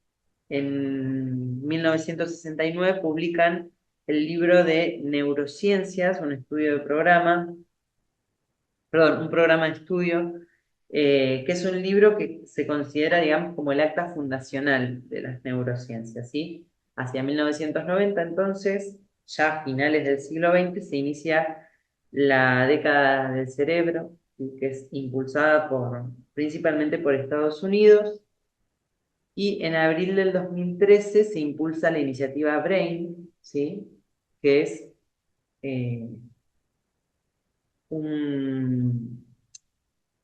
En 1969 publican el libro de Neurociencias, un estudio de programa, perdón, un programa de estudio, que es un libro que se considera, digamos, como el acta fundacional de las neurociencias, ¿sí? Hacia 1990, entonces, ya a finales del siglo XX, se inicia la década del cerebro, ¿sí? Que es impulsada principalmente por Estados Unidos, y en abril del 2013 se impulsa la iniciativa BRAIN, ¿sí? Que es eh, un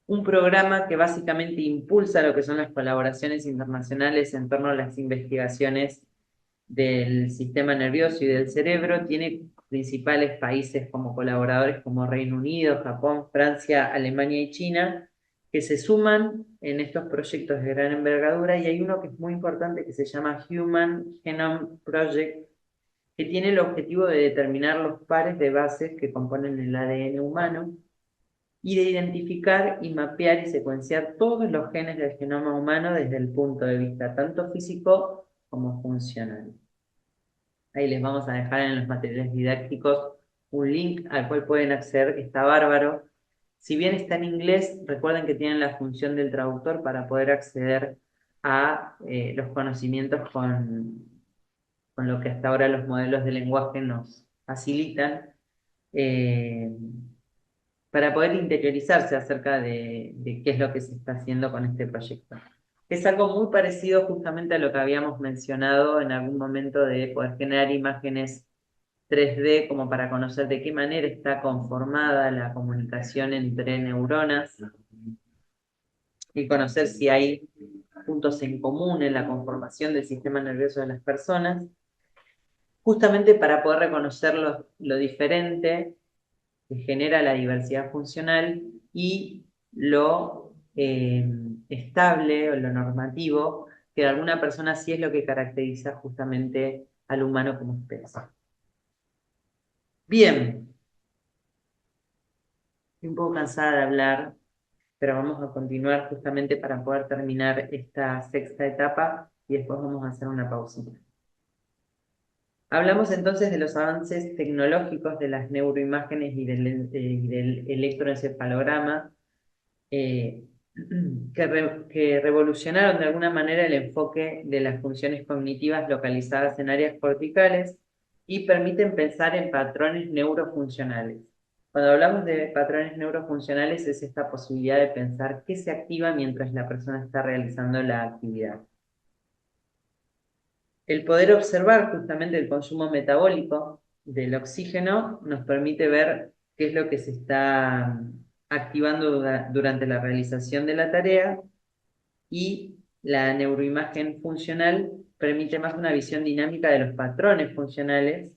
un programa que básicamente impulsa lo que son las colaboraciones internacionales en torno a las investigaciones del sistema nervioso y del cerebro. Tiene principales países como colaboradores como Reino Unido, Japón, Francia, Alemania y China, que se suman en estos proyectos de gran envergadura, y hay uno que es muy importante que se llama Human Genome Project, que tiene el objetivo de determinar los pares de bases que componen el ADN humano y de identificar y mapear y secuenciar todos los genes del genoma humano desde el punto de vista tanto físico como funcional. Ahí les vamos a dejar en los materiales didácticos un link al cual pueden acceder, que está bárbaro. Si bien está en inglés, recuerden que tienen la función del traductor para poder acceder a los conocimientos con lo que hasta ahora los modelos de lenguaje nos facilitan. Eh, para poder interiorizarse acerca de qué es lo que se está haciendo con este proyecto. Es algo muy parecido justamente a lo que habíamos mencionado en algún momento de poder generar imágenes 3D como para conocer de qué manera está conformada la comunicación entre neuronas y conocer si hay puntos en común en la conformación del sistema nervioso de las personas, justamente para poder reconocer lo diferente que genera la diversidad funcional y lo estable o lo normativo, que de alguna persona sí es lo que caracteriza justamente al humano como especie. Bien, estoy un poco cansada de hablar, pero vamos a continuar justamente para poder terminar esta sexta etapa y después vamos a hacer una pausita. Hablamos entonces de los avances tecnológicos de las neuroimágenes y del electroencefalograma, eh, que revolucionaron de alguna manera el enfoque de las funciones cognitivas localizadas en áreas corticales y permiten pensar en patrones neurofuncionales. Cuando hablamos de patrones neurofuncionales es esta posibilidad de pensar qué se activa mientras la persona está realizando la actividad. El poder observar justamente el consumo metabólico del oxígeno nos permite ver qué es lo que se está activando durante la realización de la tarea y La neuroimagen funcional permite más una visión dinámica de los patrones funcionales,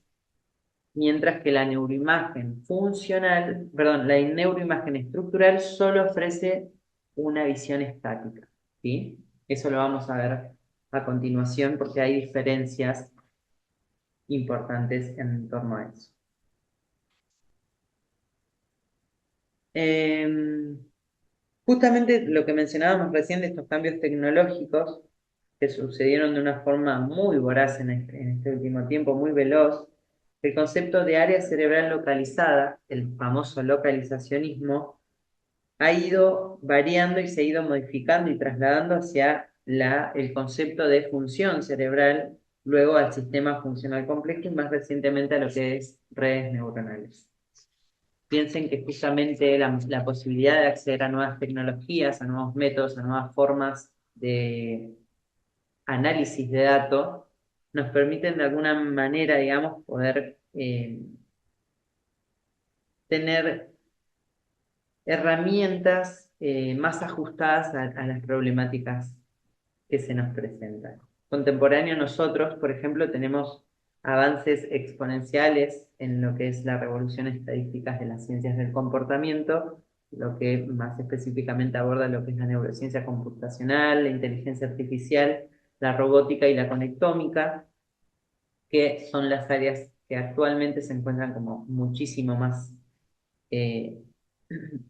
mientras que la neuroimagen funcional, perdón, la neuroimagen estructural solo ofrece una visión estática, ¿sí? Eso lo vamos a ver a continuación porque hay diferencias importantes en torno a eso. Justamente lo que mencionábamos recién de estos cambios tecnológicos que sucedieron de una forma muy voraz en este último tiempo, muy veloz, el concepto de área cerebral localizada, el famoso localizacionismo, ha ido variando y se ha ido modificando y trasladando hacia el concepto de función cerebral, luego al sistema funcional complejo y más recientemente a lo que es redes neuronales. Piensen que justamente la posibilidad de acceder a nuevas tecnologías, a nuevos métodos, a nuevas formas de análisis de datos, nos permiten de alguna manera, digamos, poder tener herramientas más ajustadas a las problemáticas que se nos presentan. Contemporáneo nosotros, por ejemplo, tenemos avances exponenciales en lo que es la revolución estadística de las ciencias del comportamiento, lo que más específicamente aborda lo que es la neurociencia computacional, la inteligencia artificial, la robótica y la conectómica, que son las áreas que actualmente se encuentran como muchísimo más eh,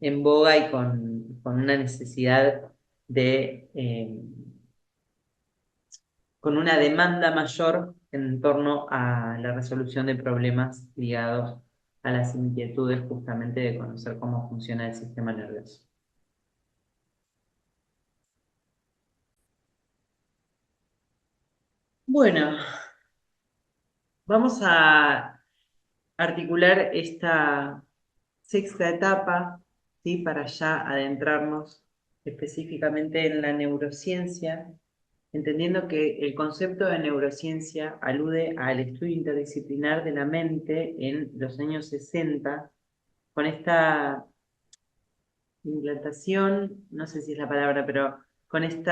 en boga y con una necesidad con una demanda mayor en torno a la resolución de problemas ligados a las inquietudes justamente de conocer cómo funciona el sistema nervioso. Bueno, vamos a articular esta sexta etapa, ¿sí? Para ya adentrarnos específicamente en la neurociencia, entendiendo que el concepto de neurociencia alude al estudio interdisciplinar de la mente en los años 60, con esta implantación, no sé si es la palabra, pero con este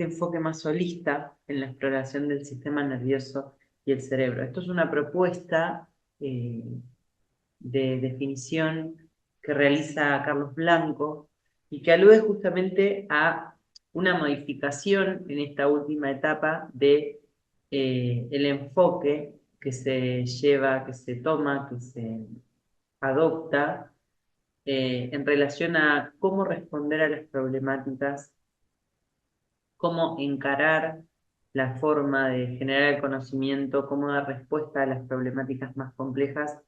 enfoque más holista en la exploración del sistema nervioso y el cerebro. Esto es una propuesta eh, de definición que realiza Carlos Blanco y que alude justamente a una modificación en esta última etapa de el enfoque que se lleva, que se toma, que se adopta en relación a cómo responder a las problemáticas, cómo encarar la forma de generar el conocimiento, cómo dar respuesta a las problemáticas más complejas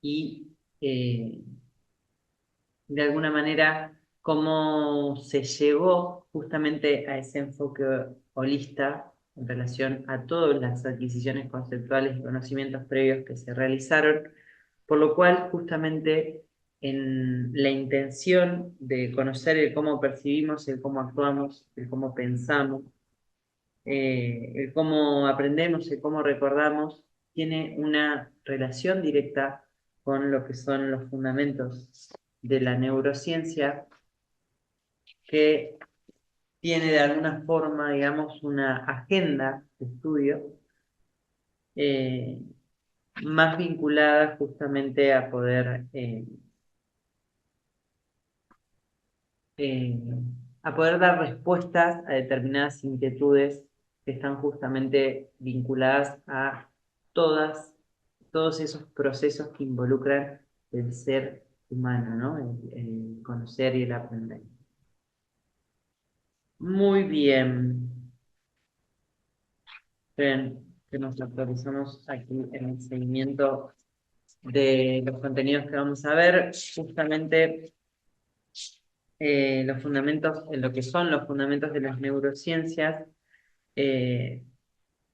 y eh, de alguna manera cómo se llegó justamente a ese enfoque holista en relación a todas las adquisiciones conceptuales y conocimientos previos que se realizaron, por lo cual justamente en la intención de conocer el cómo percibimos, el cómo actuamos, el cómo pensamos, el cómo aprendemos, el cómo recordamos, tiene una relación directa con lo que son los fundamentos de la neurociencia, que tiene de alguna forma, digamos, una agenda de estudio eh, más vinculada justamente a eh, a poder dar respuestas a determinadas inquietudes que están justamente vinculadas a todos esos procesos que involucran el ser humano, ¿no? El conocer y el aprender. Muy bien. Bien, que nos actualizamos aquí en el seguimiento de los contenidos que vamos a ver, justamente los fundamentos, en lo que son los fundamentos de las neurociencias, eh,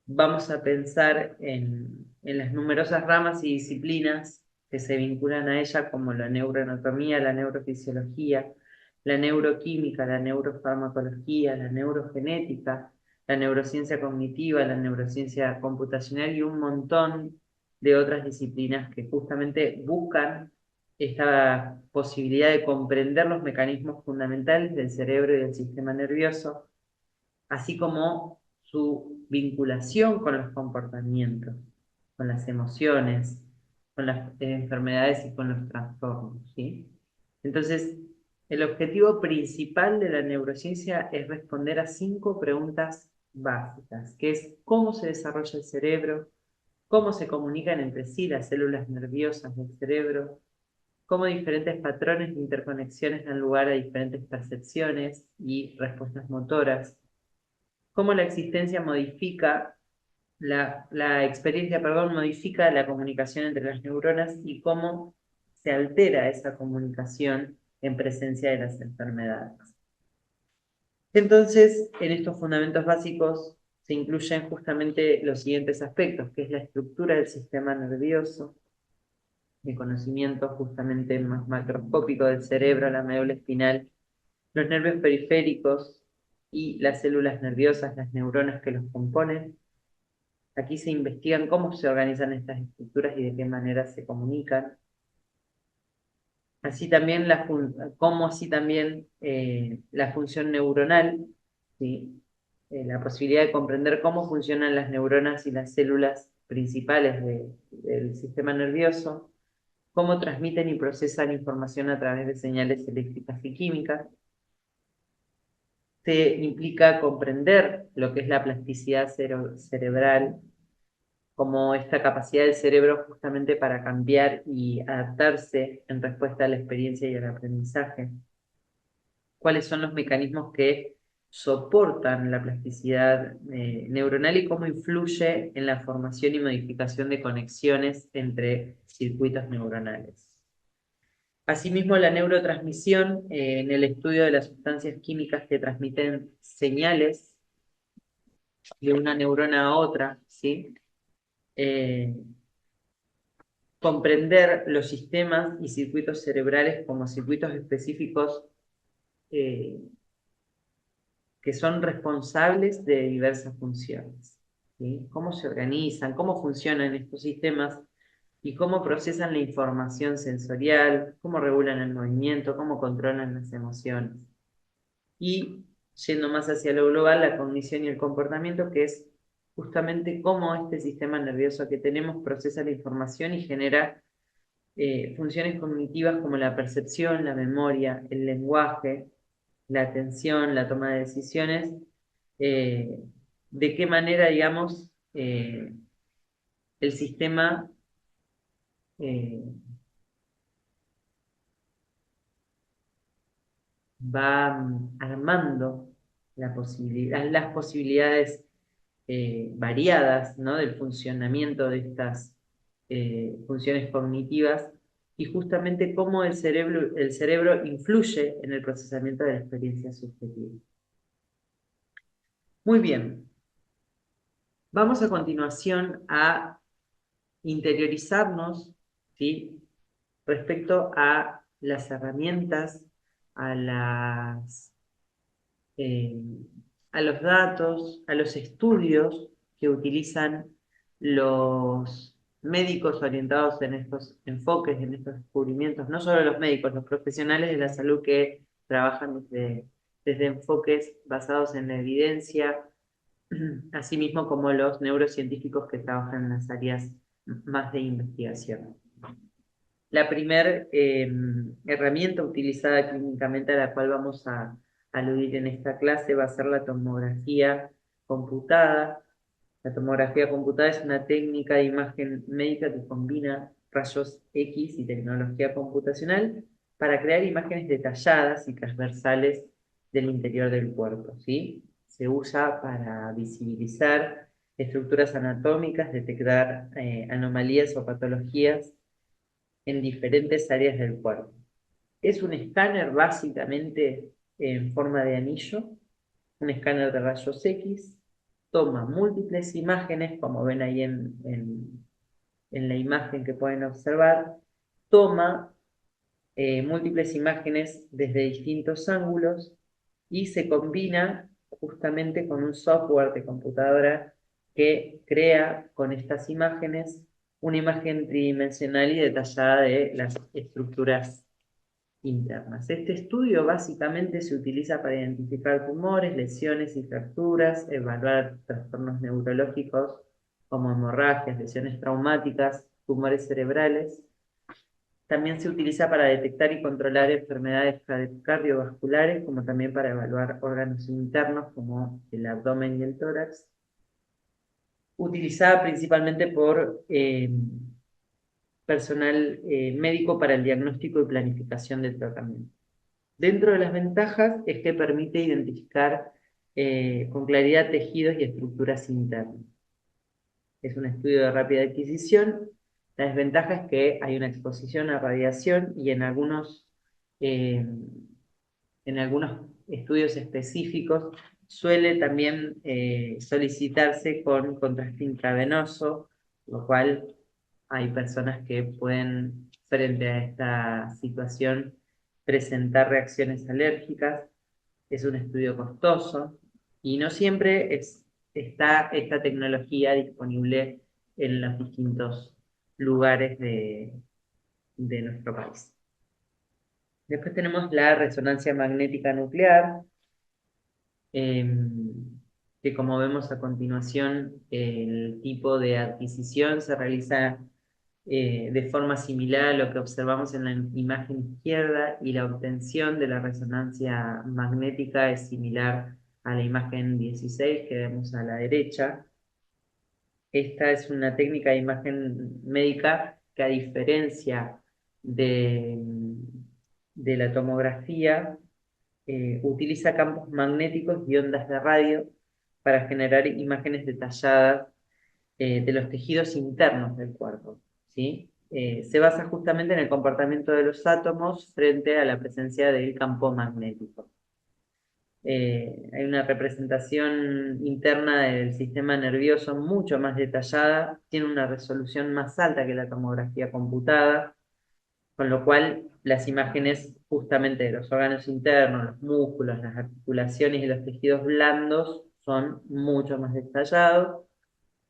vamos a pensar en las numerosas ramas y disciplinas que se vinculan a ella, como la neuroanatomía, la neurofisiología, la neuroquímica, la neurofarmacología, la neurogenética, la neurociencia cognitiva, la neurociencia computacional y un montón de otras disciplinas que justamente buscan esta posibilidad de comprender los mecanismos fundamentales del cerebro y del sistema nervioso, así como su vinculación con los comportamientos, con las emociones, con las enfermedades y con los trastornos, ¿sí? Entonces, el objetivo principal de la neurociencia es responder a 5 preguntas básicas, que es cómo se desarrolla el cerebro, cómo se comunican entre sí las células nerviosas del cerebro, cómo diferentes patrones de interconexiones dan lugar a diferentes percepciones y respuestas motoras, cómo la existencia modifica, la experiencia, perdón, modifica la comunicación entre las neuronas y cómo se altera esa comunicación en presencia de las enfermedades. Entonces, en estos fundamentos básicos se incluyen justamente los siguientes aspectos, que es la estructura del sistema nervioso, el conocimiento justamente más macroscópico del cerebro, la médula espinal, los nervios periféricos y las células nerviosas, las neuronas que los componen. Aquí se investigan cómo se organizan estas estructuras y de qué manera se comunican. Así también cómo así también la función neuronal, ¿sí? La posibilidad de comprender cómo funcionan las neuronas y las células principales del sistema nervioso, cómo transmiten y procesan información a través de señales eléctricas y químicas. Se implica comprender lo que es la plasticidad cerebral, como esta capacidad del cerebro justamente para cambiar y adaptarse en respuesta a la experiencia y al aprendizaje. ¿Cuáles son los mecanismos que soportan la plasticidad neuronal y cómo influye en la formación y modificación de conexiones entre circuitos neuronales? Asimismo, la neurotransmisión, en el estudio de las sustancias químicas que transmiten señales de una neurona a otra, ¿sí? Eh, comprender los sistemas y circuitos cerebrales como circuitos específicos eh, que son responsables de diversas funciones, ¿sí? Cómo se organizan, cómo funcionan estos sistemas y cómo procesan la información sensorial, cómo regulan el movimiento, cómo controlan las emociones. Y yendo más hacia lo global, la cognición y el comportamiento, que es justamente cómo este sistema nervioso que tenemos procesa la información y genera funciones cognitivas como la percepción, la memoria, el lenguaje, la atención, la toma de decisiones, eh, de qué manera, digamos, el sistema eh, va armando las posibilidades variadas, ¿no? Del funcionamiento de estas funciones cognitivas y justamente cómo el cerebro influye en el procesamiento de la experiencia subjetiva. Muy bien, vamos a continuación a interiorizarnos, ¿sí? Respecto a las herramientas, a las eh, a los datos, a los estudios que utilizan los médicos orientados en estos enfoques, en estos descubrimientos, no solo los médicos, los profesionales de la salud que trabajan desde enfoques basados en la evidencia, asimismo como los neurocientíficos que trabajan en las áreas más de investigación. La primera herramienta utilizada clínicamente a la cual vamos a aludir en esta clase va a ser la tomografía computada. La tomografía computada es una técnica de imagen médica que combina rayos X y tecnología computacional para crear imágenes detalladas y transversales del interior del cuerpo, ¿sí? Se usa para visibilizar estructuras anatómicas, detectar anomalías o patologías en diferentes áreas del cuerpo. Es un escáner básicamente en forma de anillo, un escáner de rayos X, toma múltiples imágenes, como ven ahí en la imagen que pueden observar, toma múltiples imágenes desde distintos ángulos y se combina justamente con un software de computadora que crea con estas imágenes una imagen tridimensional y detallada de las estructuras internas. Este estudio básicamente se utiliza para identificar tumores, lesiones y fracturas, evaluar trastornos neurológicos como hemorragias, lesiones traumáticas, tumores cerebrales. También se utiliza para detectar y controlar enfermedades cardiovasculares, como también para evaluar órganos internos como el abdomen y el tórax. Utilizada principalmente por personal médico para el diagnóstico y planificación del tratamiento. Dentro de las ventajas es que permite identificar con claridad tejidos y estructuras internas. Es un estudio de rápida adquisición. La desventaja es que hay una exposición a radiación y eh, en algunos estudios específicos suele también solicitarse con contraste intravenoso, lo cual hay personas que pueden, frente a esta situación, presentar reacciones alérgicas. Es un estudio costoso y no siempre está esta tecnología disponible en los distintos lugares de nuestro país. Después tenemos la resonancia magnética nuclear, que como vemos a continuación, el tipo de adquisición se realiza de forma similar a lo que observamos en la imagen izquierda, y la obtención de la resonancia magnética es similar a la imagen 16 que vemos a la derecha. Esta es una técnica de imagen médica que, a diferencia de, de la tomografía, utiliza campos magnéticos y ondas de radio para generar imágenes detalladas de los tejidos internos del cuerpo, ¿sí? Se basa justamente en el comportamiento de los átomos frente a la presencia del campo magnético. Hay una representación interna del sistema nervioso mucho más detallada, tiene una resolución más alta que la tomografía computada, con lo cual las imágenes justamente de los órganos internos, los músculos, las articulaciones y los tejidos blandos son mucho más detallados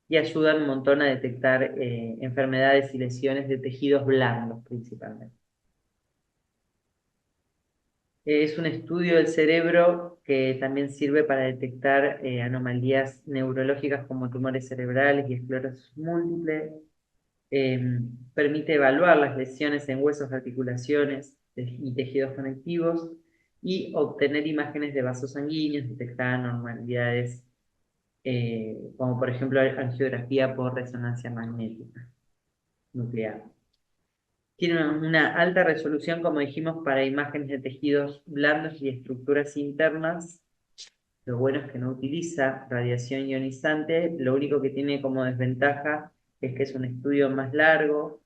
y ayudan un montón a detectar enfermedades y lesiones de tejidos blandos principalmente. Es un estudio del cerebro que también sirve para detectar anomalías neurológicas como tumores cerebrales y esclerosis múltiple. Permite evaluar las lesiones en huesos, articulaciones y tejidos conectivos y obtener imágenes de vasos sanguíneos, detectar anormalidades como por ejemplo angiografía por resonancia magnética nuclear. Tiene una alta resolución, como dijimos, para imágenes de tejidos blandos y estructuras internas. Lo bueno es que no utiliza radiación ionizante. Lo único que tiene como desventaja es que es un estudio más largo,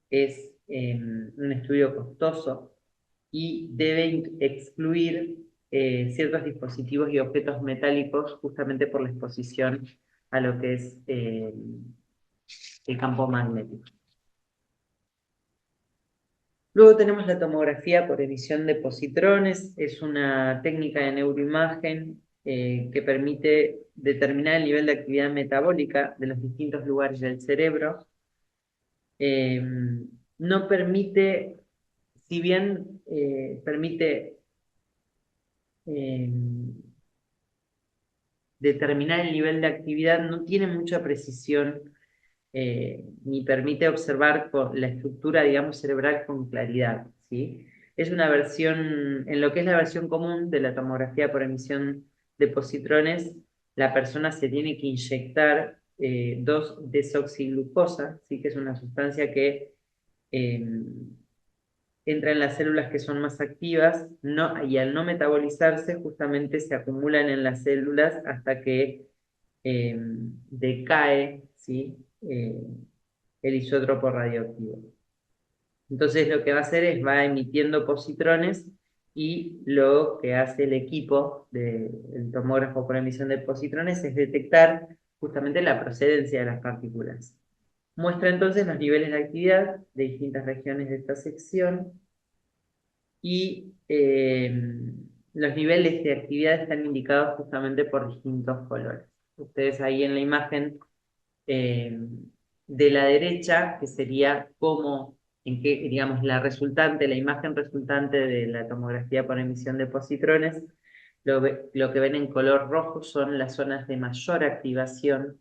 es un estudio costoso y debe excluir ciertos dispositivos y objetos metálicos justamente por la exposición a lo que es el campo magnético. Luego tenemos la tomografía por emisión de positrones. Es una técnica de neuroimagen que permite determinar el nivel de actividad metabólica de los distintos lugares del cerebro. Eh, no permite, si bien permite eh, determinar el nivel de actividad, no tiene mucha precisión ni permite observar la estructura, digamos, cerebral con claridad, ¿sí? Es una versión, en lo que es la versión común de la tomografía por emisión de positrones, la persona se tiene que inyectar 2-desoxiglucosa, ¿sí? Que es una sustancia que eh, entra en las células que son más activas, y al no metabolizarse, justamente se acumulan en las células hasta que decae, ¿sí? El isótopo radioactivo. Entonces lo que va a hacer es va emitiendo positrones, y lo que hace el equipo del tomógrafo por emisión de positrones es detectar justamente la procedencia de las partículas. Muestra entonces los niveles de actividad de distintas regiones de esta sección, y los niveles de actividad están indicados justamente por distintos colores. Ustedes ahí en la imagen de la derecha, que sería cómo, en qué, digamos, la imagen resultante de la tomografía por emisión de positrones, lo que ven en color rojo son las zonas de mayor activación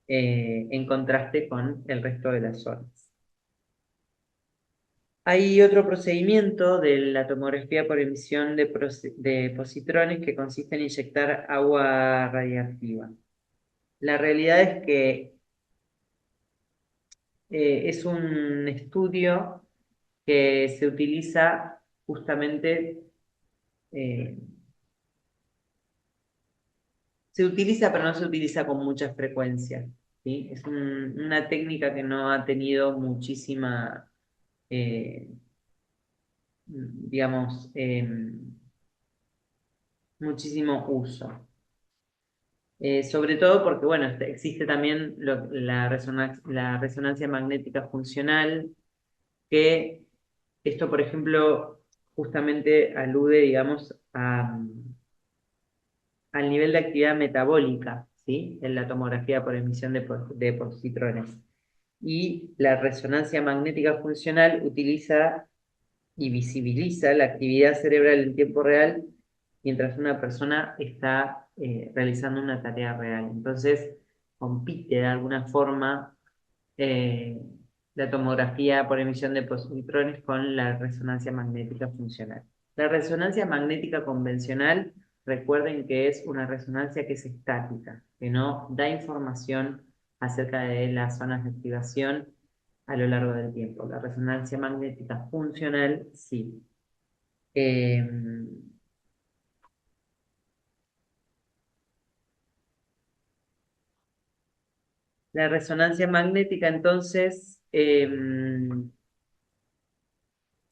en contraste con el resto de las zonas. Hay otro procedimiento de la tomografía por emisión de positrones que consiste en inyectar agua radiactiva. La realidad es que es un estudio que se utiliza justamente, eh, se utiliza pero no se utiliza con mucha frecuencia, ¿sí? Es una técnica que no ha tenido muchísima, eh, digamos, muchísimo uso. Sobre todo porque, bueno, existe también la resonancia magnética funcional, que esto, por ejemplo, justamente alude, digamos, al nivel de actividad metabólica, ¿sí? En la tomografía por emisión de positrones. Y la resonancia magnética funcional utiliza y visibiliza la actividad cerebral en tiempo real mientras una persona está realizando una tarea real. Entonces, compite de alguna forma eh, la tomografía por emisión de positrones con la resonancia magnética funcional. La resonancia magnética convencional, recuerden que es una resonancia que es estática, que no da información acerca de las zonas de activación a lo largo del tiempo. La resonancia magnética funcional, sí. Eh, la resonancia magnética, entonces,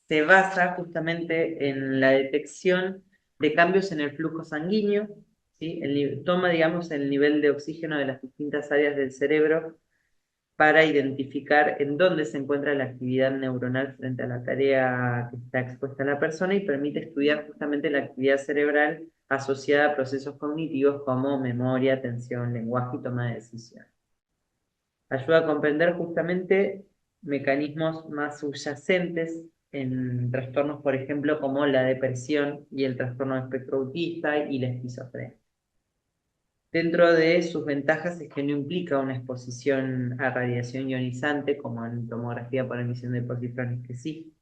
se basa justamente en la detección de cambios en el flujo sanguíneo, ¿sí? Toma, digamos, el nivel de oxígeno de las distintas áreas del cerebro para identificar en dónde se encuentra la actividad neuronal frente a la tarea que está expuesta la persona y permite estudiar justamente la actividad cerebral asociada a procesos cognitivos como memoria, atención, lenguaje y toma de decisión. Ayuda a comprender justamente mecanismos más subyacentes en trastornos, por ejemplo, como la depresión y el trastorno de espectro autista y la esquizofrenia. Dentro de sus ventajas es que no implica una exposición a radiación ionizante, como en tomografía por emisión de positrones, que sí.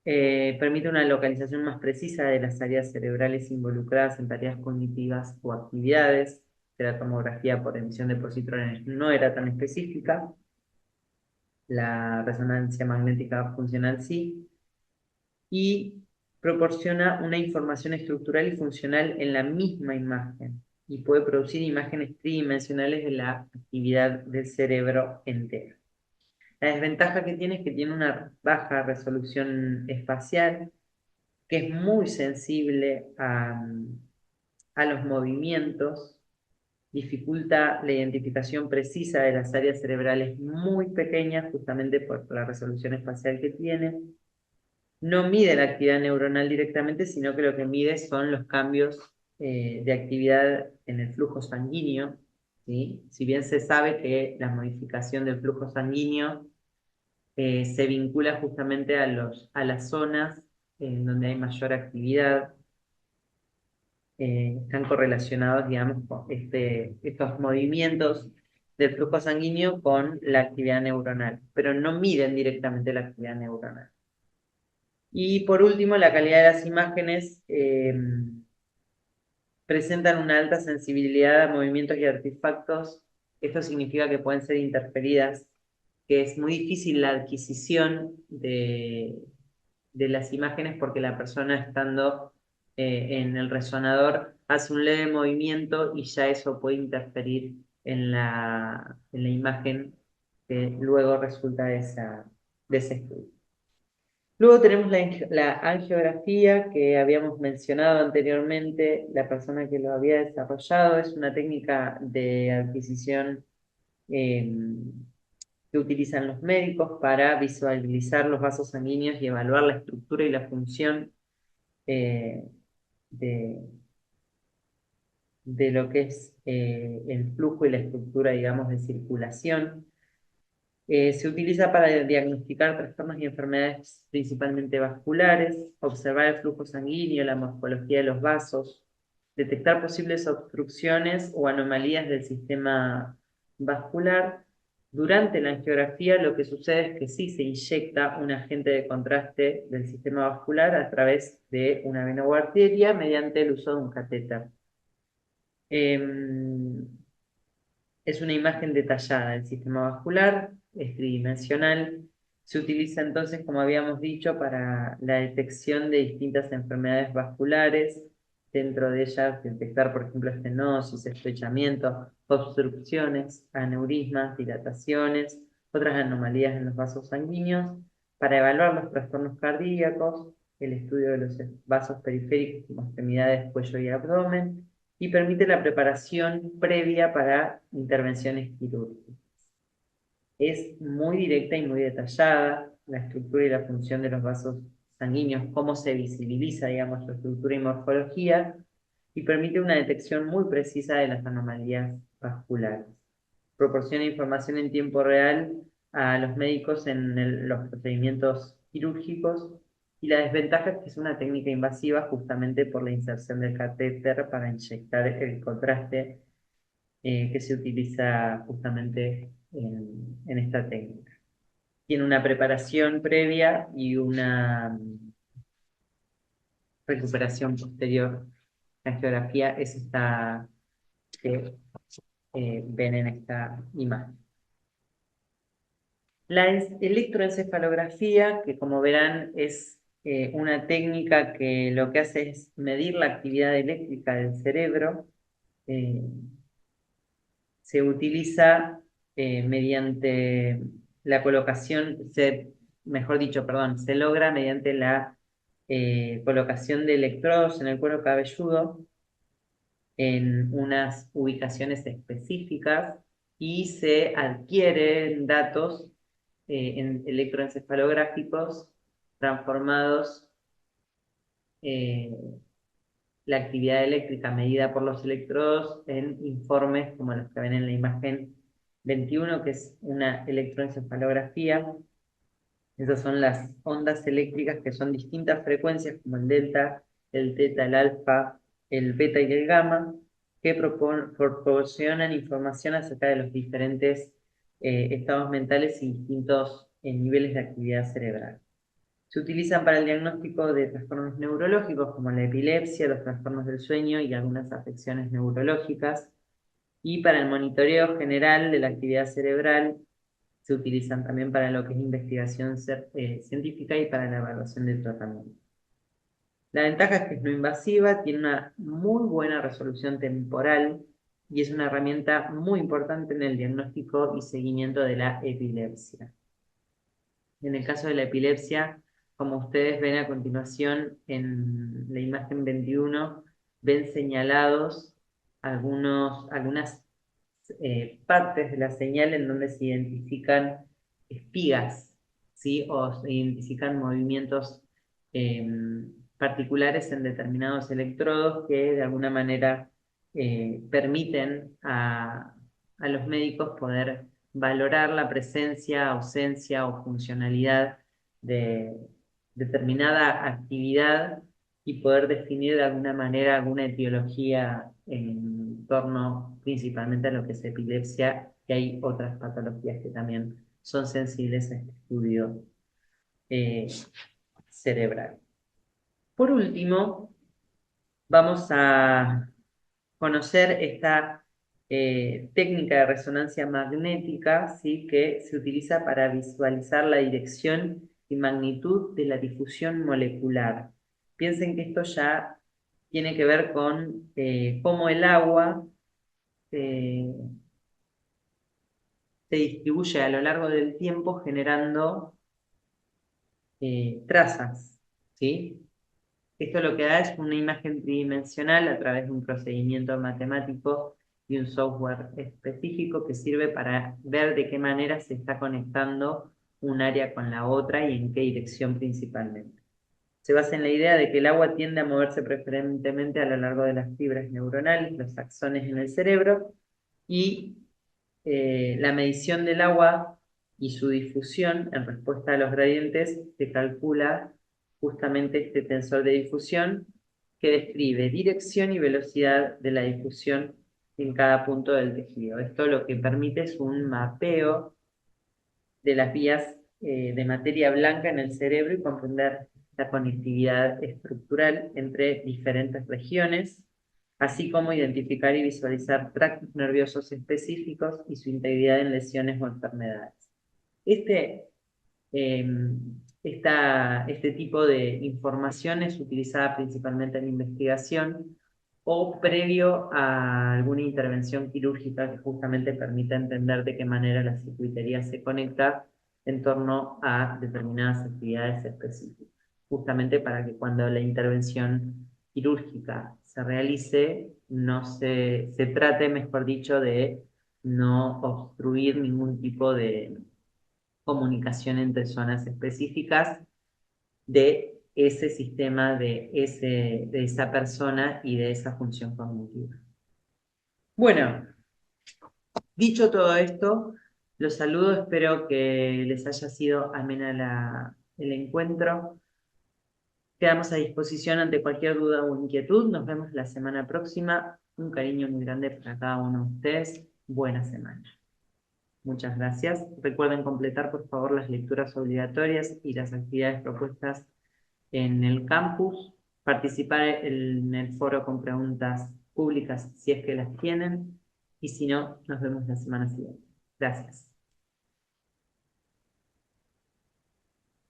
Permite una localización más precisa de las áreas cerebrales involucradas en tareas cognitivas o actividades, que la tomografía por emisión de positrones no era tan específica. La resonancia magnética funcional sí, y proporciona una información estructural y funcional en la misma imagen y puede producir imágenes tridimensionales de la actividad del cerebro entero. La desventaja que tiene es que tiene una baja resolución espacial, que es muy sensible a los movimientos, dificulta la identificación precisa de las áreas cerebrales muy pequeñas, justamente por la resolución espacial que tiene. No mide la actividad neuronal directamente, sino que lo que mide son los cambios de actividad en el flujo sanguíneo, ¿sí? Si bien se sabe que la modificación del flujo sanguíneo se vincula justamente a las zonas en donde hay mayor actividad, están correlacionados, digamos, con estos movimientos del flujo sanguíneo con la actividad neuronal, pero no miden directamente la actividad neuronal. Y por último, la calidad de las imágenes presentan una alta sensibilidad a movimientos y artefactos. Esto significa que pueden ser interferidas, que es muy difícil la adquisición de las imágenes porque la persona estando en el resonador hace un leve movimiento y ya eso puede interferir en la imagen que luego resulta de ese estudio. Luego tenemos la angiografía que habíamos mencionado anteriormente, la persona que lo había desarrollado, es una técnica de adquisición eh, que utilizan los médicos para visualizar los vasos sanguíneos y evaluar la estructura y la función eh, de, de lo que es el flujo y la estructura, digamos, de circulación. Se utiliza para diagnosticar trastornos y enfermedades principalmente vasculares, observar el flujo sanguíneo, la morfología de los vasos, detectar posibles obstrucciones o anomalías del sistema vascular. Durante la angiografía lo que sucede es que sí se inyecta un agente de contraste del sistema vascular a través de una vena o arteria mediante el uso de un catéter. Es una imagen detallada del sistema vascular, es tridimensional. Se utiliza entonces, como habíamos dicho, para la detección de distintas enfermedades vasculares, dentro de ellas detectar, por ejemplo, estenosis, estrechamiento, obstrucciones, aneurismas, dilataciones, otras anomalías en los vasos sanguíneos, para evaluar los trastornos cardíacos, el estudio de los vasos periféricos como extremidades, cuello y abdomen, y permite la preparación previa para intervenciones quirúrgicas. Es muy directa y muy detallada la estructura y la función de los vasos sanguíneos, cómo se visibiliza, digamos, su estructura y morfología, y permite una detección muy precisa de las anomalías vasculares. Proporciona información en tiempo real a los médicos en los procedimientos quirúrgicos, y la desventaja es que es una técnica invasiva justamente por la inserción del catéter para inyectar el contraste que se utiliza justamente en esta técnica. Tiene una preparación previa y una recuperación posterior. La geografía es esta que ven en esta imagen. La electroencefalografía, que como verán es una técnica que lo que hace es medir la actividad eléctrica del cerebro. eh, Se utiliza mediante la colocación, mejor dicho, perdón, se logra mediante la colocación de electrodos en el cuero cabelludo en unas ubicaciones específicas, y se adquieren datos electroencefalográficos transformados, eh, la actividad eléctrica medida por los electrodos en informes como los que ven en la imagen 21, que es una electroencefalografía. Esas son las ondas eléctricas, que son distintas frecuencias como el delta, el teta, el alfa, el beta y el gamma, que proporcionan información acerca de los diferentes estados mentales y distintos niveles de actividad cerebral. Se utilizan para el diagnóstico de trastornos neurológicos como la epilepsia, los trastornos del sueño y algunas afecciones neurológicas. Y para el monitoreo general de la actividad cerebral se utilizan también para lo que es investigación científica y para la evaluación del tratamiento. La ventaja es que es no invasiva, tiene una muy buena resolución temporal y es una herramienta muy importante en el diagnóstico y seguimiento de la epilepsia. En el caso de la epilepsia, como ustedes ven a continuación en la imagen 21, ven señalados algunas partes de la señal en donde se identifican espigas, ¿sí? O se identifican movimientos eh, particulares en determinados electrodos que de alguna manera permiten a los médicos poder valorar la presencia, ausencia o funcionalidad de determinada actividad, y poder definir de alguna manera alguna etiología en torno principalmente a lo que es epilepsia, que hay otras patologías que también son sensibles a este estudio eh, cerebral. Por último, vamos a conocer esta técnica de resonancia magnética, ¿sí? Que se utiliza para visualizar la dirección y magnitud de la difusión molecular. Piensen que esto ya tiene que ver con cómo el agua eh, se distribuye a lo largo del tiempo generando trazas, ¿sí? Esto lo que da es una imagen tridimensional a través de un procedimiento matemático y un software específico que sirve para ver de qué manera se está conectando un área con la otra y en qué dirección principalmente. se basa en la idea de que el agua tiende a moverse preferentemente a lo largo de las fibras neuronales, los axones en el cerebro, y la medición del agua y su difusión en respuesta a los gradientes se calcula justamente este tensor de difusión que describe dirección y velocidad de la difusión en cada punto del tejido. Esto lo que permite es un mapeo de las vías de materia blanca en el cerebro y comprender la conectividad estructural entre diferentes regiones, así como identificar y visualizar tractos nerviosos específicos y su integridad en lesiones o enfermedades. Este, eh, este tipo de información es utilizada principalmente en investigación o previo a alguna intervención quirúrgica que justamente permita entender de qué manera la circuitería se conecta en torno a determinadas actividades específicas, justamente para que cuando la intervención quirúrgica se realice, no se trate, mejor dicho, de no obstruir ningún tipo de comunicación entre zonas específicas de ese sistema, de esa persona y de esa función cognitiva. Bueno, dicho todo esto, los saludo, espero que les haya sido amena el encuentro. Quedamos a disposición ante cualquier duda o inquietud. Nos vemos la semana próxima. Un cariño muy grande para cada uno de ustedes. Buena semana. Muchas gracias. Recuerden completar, por favor, las lecturas obligatorias y las actividades propuestas en el campus, participar en el foro con preguntas públicas si es que las tienen, y si no, nos vemos la semana siguiente. Gracias.